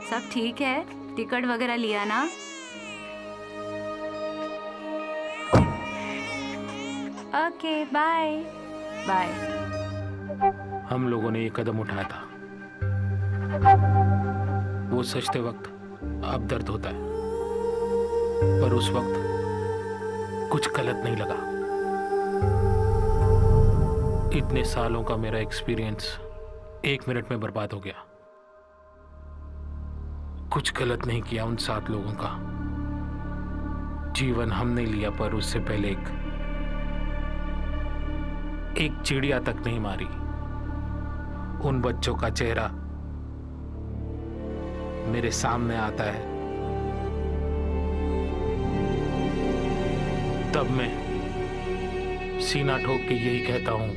[SPEAKER 2] सब ठीक है? टिकट वगैरह लिया ना? Okay, bye bye.
[SPEAKER 4] हम लोगों ने ये कदम उठाया था। वो सचते वक्त अब दर्द होता है, पर उस वक्त कुछ गलत नहीं लगा। इतने सालों का मेरा एक्सपीरियंस 1 मिनट में बर्बाद हो गया। कुछ गलत नहीं किया उन 7 लोगों का। जीवन हमने लिया, पर उससे पहले एक चिड़िया तक नहीं मारी। उन बच्चों का चेहरा मेरे सामने आता है तब मैं सीना ठोक के यही कहता हूं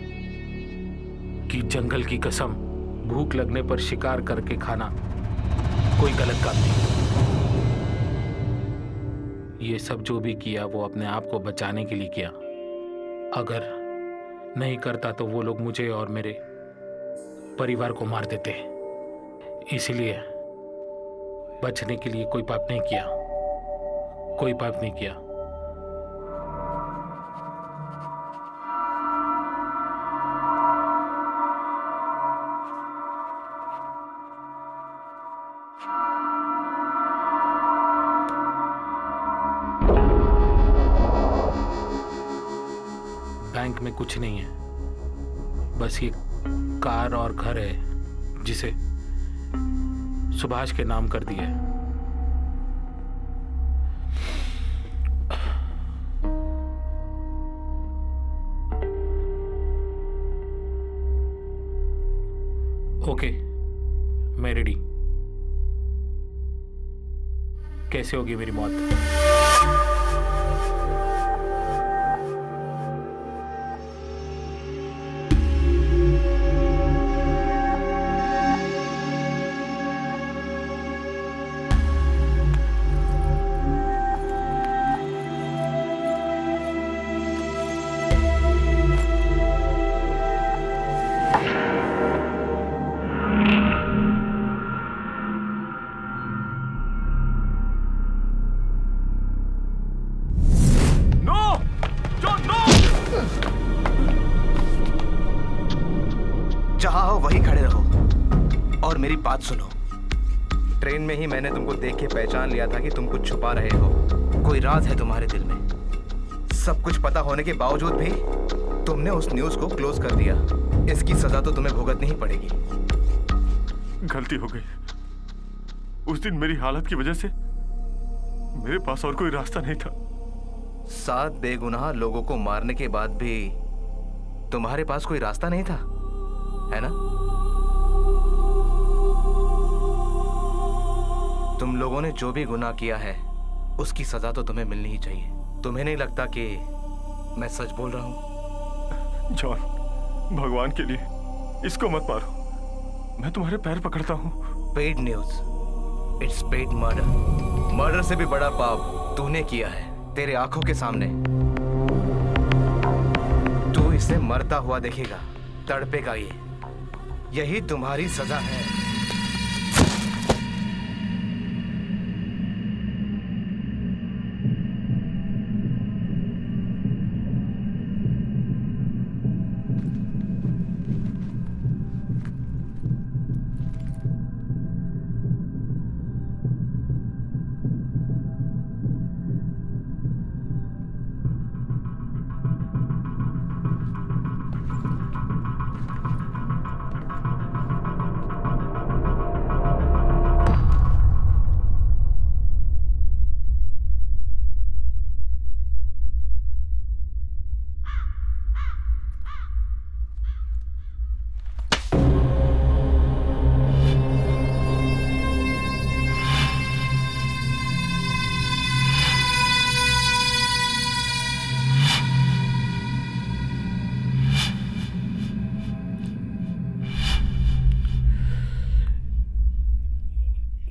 [SPEAKER 4] कि जंगल की कसम, भूख लगने पर शिकार करके खाना कोई गलत काम नहीं। ये सब जो भी किया वो अपने आप को बचाने के लिए किया। अगर नहीं करता तो वो लोग मुझे और मेरे परिवार को मार देते। इसलिए बचने के लिए कोई पाप नहीं किया, कोई पाप नहीं किया। बैंक में कुछ नहीं है, बस ये कार और घर है जिसे सुभाष के नाम कर दिया है। ओके, मैं रेडी। कैसे होगी मेरी मौत?
[SPEAKER 1] बात सुनो, ट्रेन में ही मैंने तुमको देख के पहचान लिया था कि तुम कुछ छुपा रहे हो। कोई राज है तुम्हारे दिल में। सब कुछ पता होने के बावजूद भी तुमने उस न्यूज को क्लोज कर दिया। इसकी सजा तो तुम्हें भुगतनी ही पड़ेगी।
[SPEAKER 8] गलती हो गई। उस दिन मेरी हालत की वजह से मेरे पास और कोई रास्ता नहीं था।
[SPEAKER 1] 7 बेगुनाह लोगों को मारने के बाद भी तुम्हारे पास कोई रास्ता नहीं था, है ना? तुम लोगों ने जो भी गुनाह किया है उसकी सजा तो तुम्हें मिलनी ही चाहिए। तुम्हें नहीं लगता कि मैं सच बोल रहा हूं?
[SPEAKER 8] जॉन, भगवान के लिए इसको मत मारो। मैं तुम्हारे पैर पकड़ता हूं।
[SPEAKER 1] Paid news, it's paid murder. Murder से भी बड़ा पाप तूने किया है तेरे आंखों के सामने। तू इसे मरता हुआ देखेगा, तड़पेगा। यही तुम्हारी सजा है।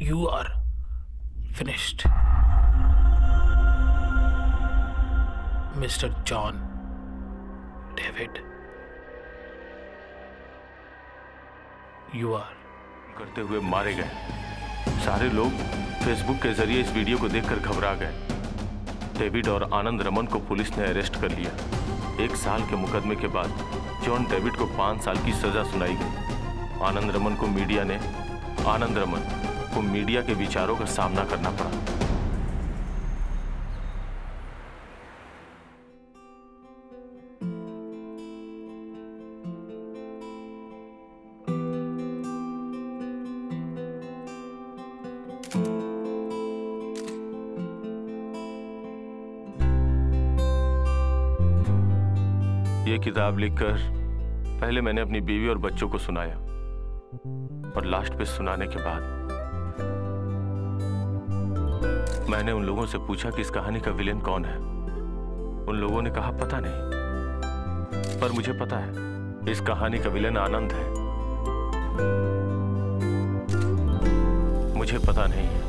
[SPEAKER 4] You are finished, Mr. John David. You are.
[SPEAKER 8] करते हुए मारे गए। सारे लोग फेसबुक के जरिए इस वीडियो को देखकर घबरा गए। डेविड और आनंद रमन को पुलिस ने अरेस्ट कर लिया। 1 साल के मुकदमे के बाद जॉन डेविड को 5 साल की सजा सुनाई गई। आनंद रमन को मीडिया के विचारों का सामना करना पड़ा। ये किताब लिखकर पहले मैंने अपनी बीवी और बच्चों को सुनाया और लास्ट पे सुनाने के बाद मैंने उन लोगों से पूछा कि इस कहानी का विलेन कौन है। उन लोगों ने कहा पता नहीं, पर मुझे पता है इस कहानी का विलेन आनंद है। मुझे पता नहीं है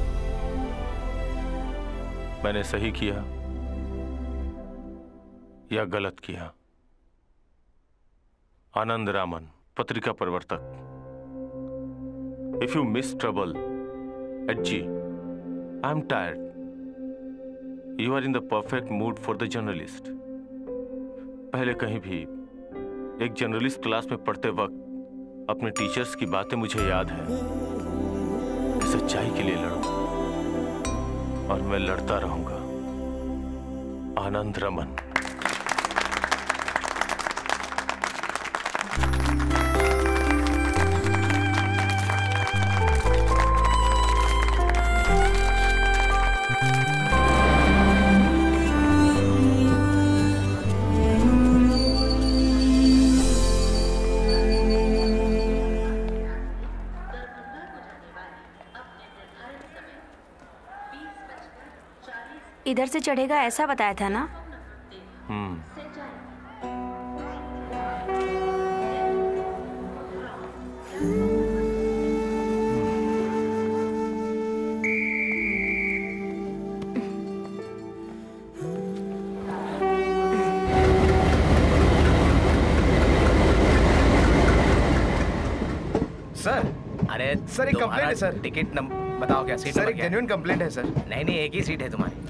[SPEAKER 8] मैंने सही किया या गलत किया। आनंद रामन, पत्रिका प्रवर्तक। If you miss trouble at G, I am tired. You are in the perfect mood for the journalist. पहले कहीं भी एक जर्नलिस्ट क्लास में पढ़ते वक्त अपने टीचर्स की बातें मुझे याद है कि सच्चाई के लिए लड़ो, और मैं लड़ता रहूंगा। आनंद रमन।
[SPEAKER 7] इधर से चढ़ेगा ऐसा बताया था ना?
[SPEAKER 1] सर,
[SPEAKER 5] अरे
[SPEAKER 1] सर एक कंप्लेंट है सर।
[SPEAKER 5] टिकट बताओ क्या सीट
[SPEAKER 1] सर
[SPEAKER 5] नंबर
[SPEAKER 1] एक
[SPEAKER 5] क्या है?
[SPEAKER 1] जेन्युइन कंप्लेंट है सर।
[SPEAKER 5] नहीं एक ही सीट है तुम्हारी।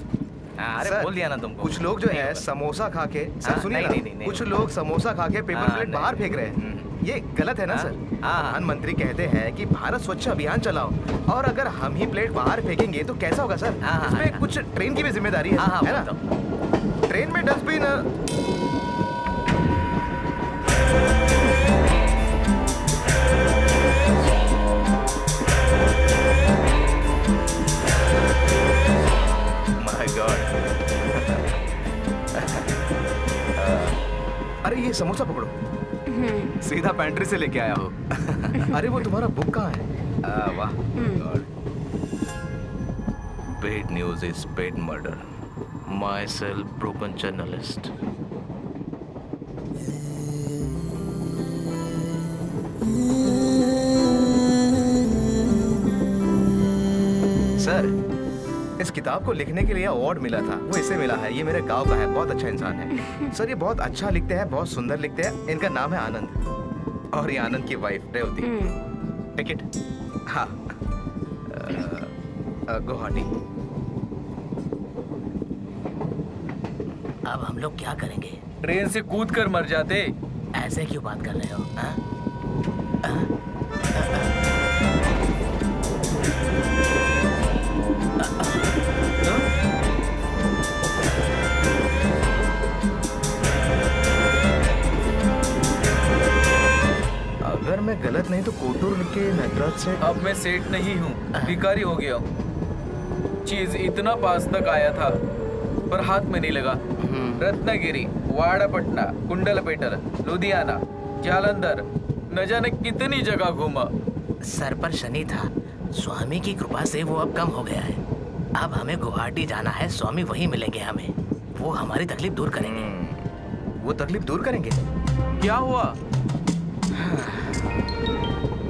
[SPEAKER 5] अरे
[SPEAKER 1] सर,
[SPEAKER 5] बोल दिया ना तुमको।
[SPEAKER 1] कुछ लोग जो है समोसा खा के, सर सुनिए ना, कुछ लोग समोसा खा के पेपर प्लेट बाहर फेंक रहे हैं। ये गलत है ना सर? प्रधानमंत्री कहते हैं कि भारत स्वच्छ अभियान चलाओ, और अगर हम ही प्लेट बाहर फेंकेंगे तो कैसा होगा सर? इसमें कुछ ट्रेन की भी जिम्मेदारी है ना? ट्रेन में डस्टबिन अरे ये समोसा पकड़ो, सीधा पैंट्री से लेके आया हो। अरे वो तुम्हारा बुक कहाँ है? वाह, paid news is paid murder, my self broken journalist. Sir, इस किताब को लिखने के लिए अवार्ड मिला था, वो इसे मिला है। ये मेरे गांव का है, बहुत अच्छा इंसान है सर। ये बहुत अच्छा लिखते हैं, बहुत सुंदर लिखते हैं। इनका नाम है आनंद, और ये आनंद की वाइफ रेवती। टिकट? हाँ, गुवाहाटी।
[SPEAKER 5] अब हम लोग क्या करेंगे?
[SPEAKER 3] ट्रेन से कूद कर मर जाते।
[SPEAKER 5] ऐसे क्यों बात कर रहे हो?
[SPEAKER 1] अगर मैं गलत नहीं तो कोटूर के नटराज से।
[SPEAKER 3] अब मैं सेठ नहीं हूँ, भिखारी हो गया हूँ। चीज इतना पास तक आया था पर हाथ में नहीं लगा। रत्नागिरी, वाड़ापटना, कुंडलपेटर, लुधियाना, जालंधर, न जाने कितनी जगह घूमा।
[SPEAKER 5] सर पर शनि था, स्वामी की कृपा से वो अब कम हो गया है। अब हमें गुवाहाटी जाना है, स्वामी वहीं मिलेंगे हमें। वो हमारी तकलीफ दूर करेंगे।
[SPEAKER 1] वो तकलीफ दूर करेंगे?
[SPEAKER 3] क्या हुआ?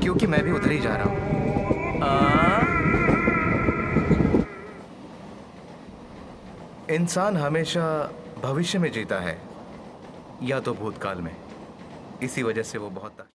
[SPEAKER 1] क्योंकि मैं भी उधर ही जा रहा हूँ। इंसान हमेशा भविष्य में जीता है या तो भूतकाल में। इसी वजह से वो बहुत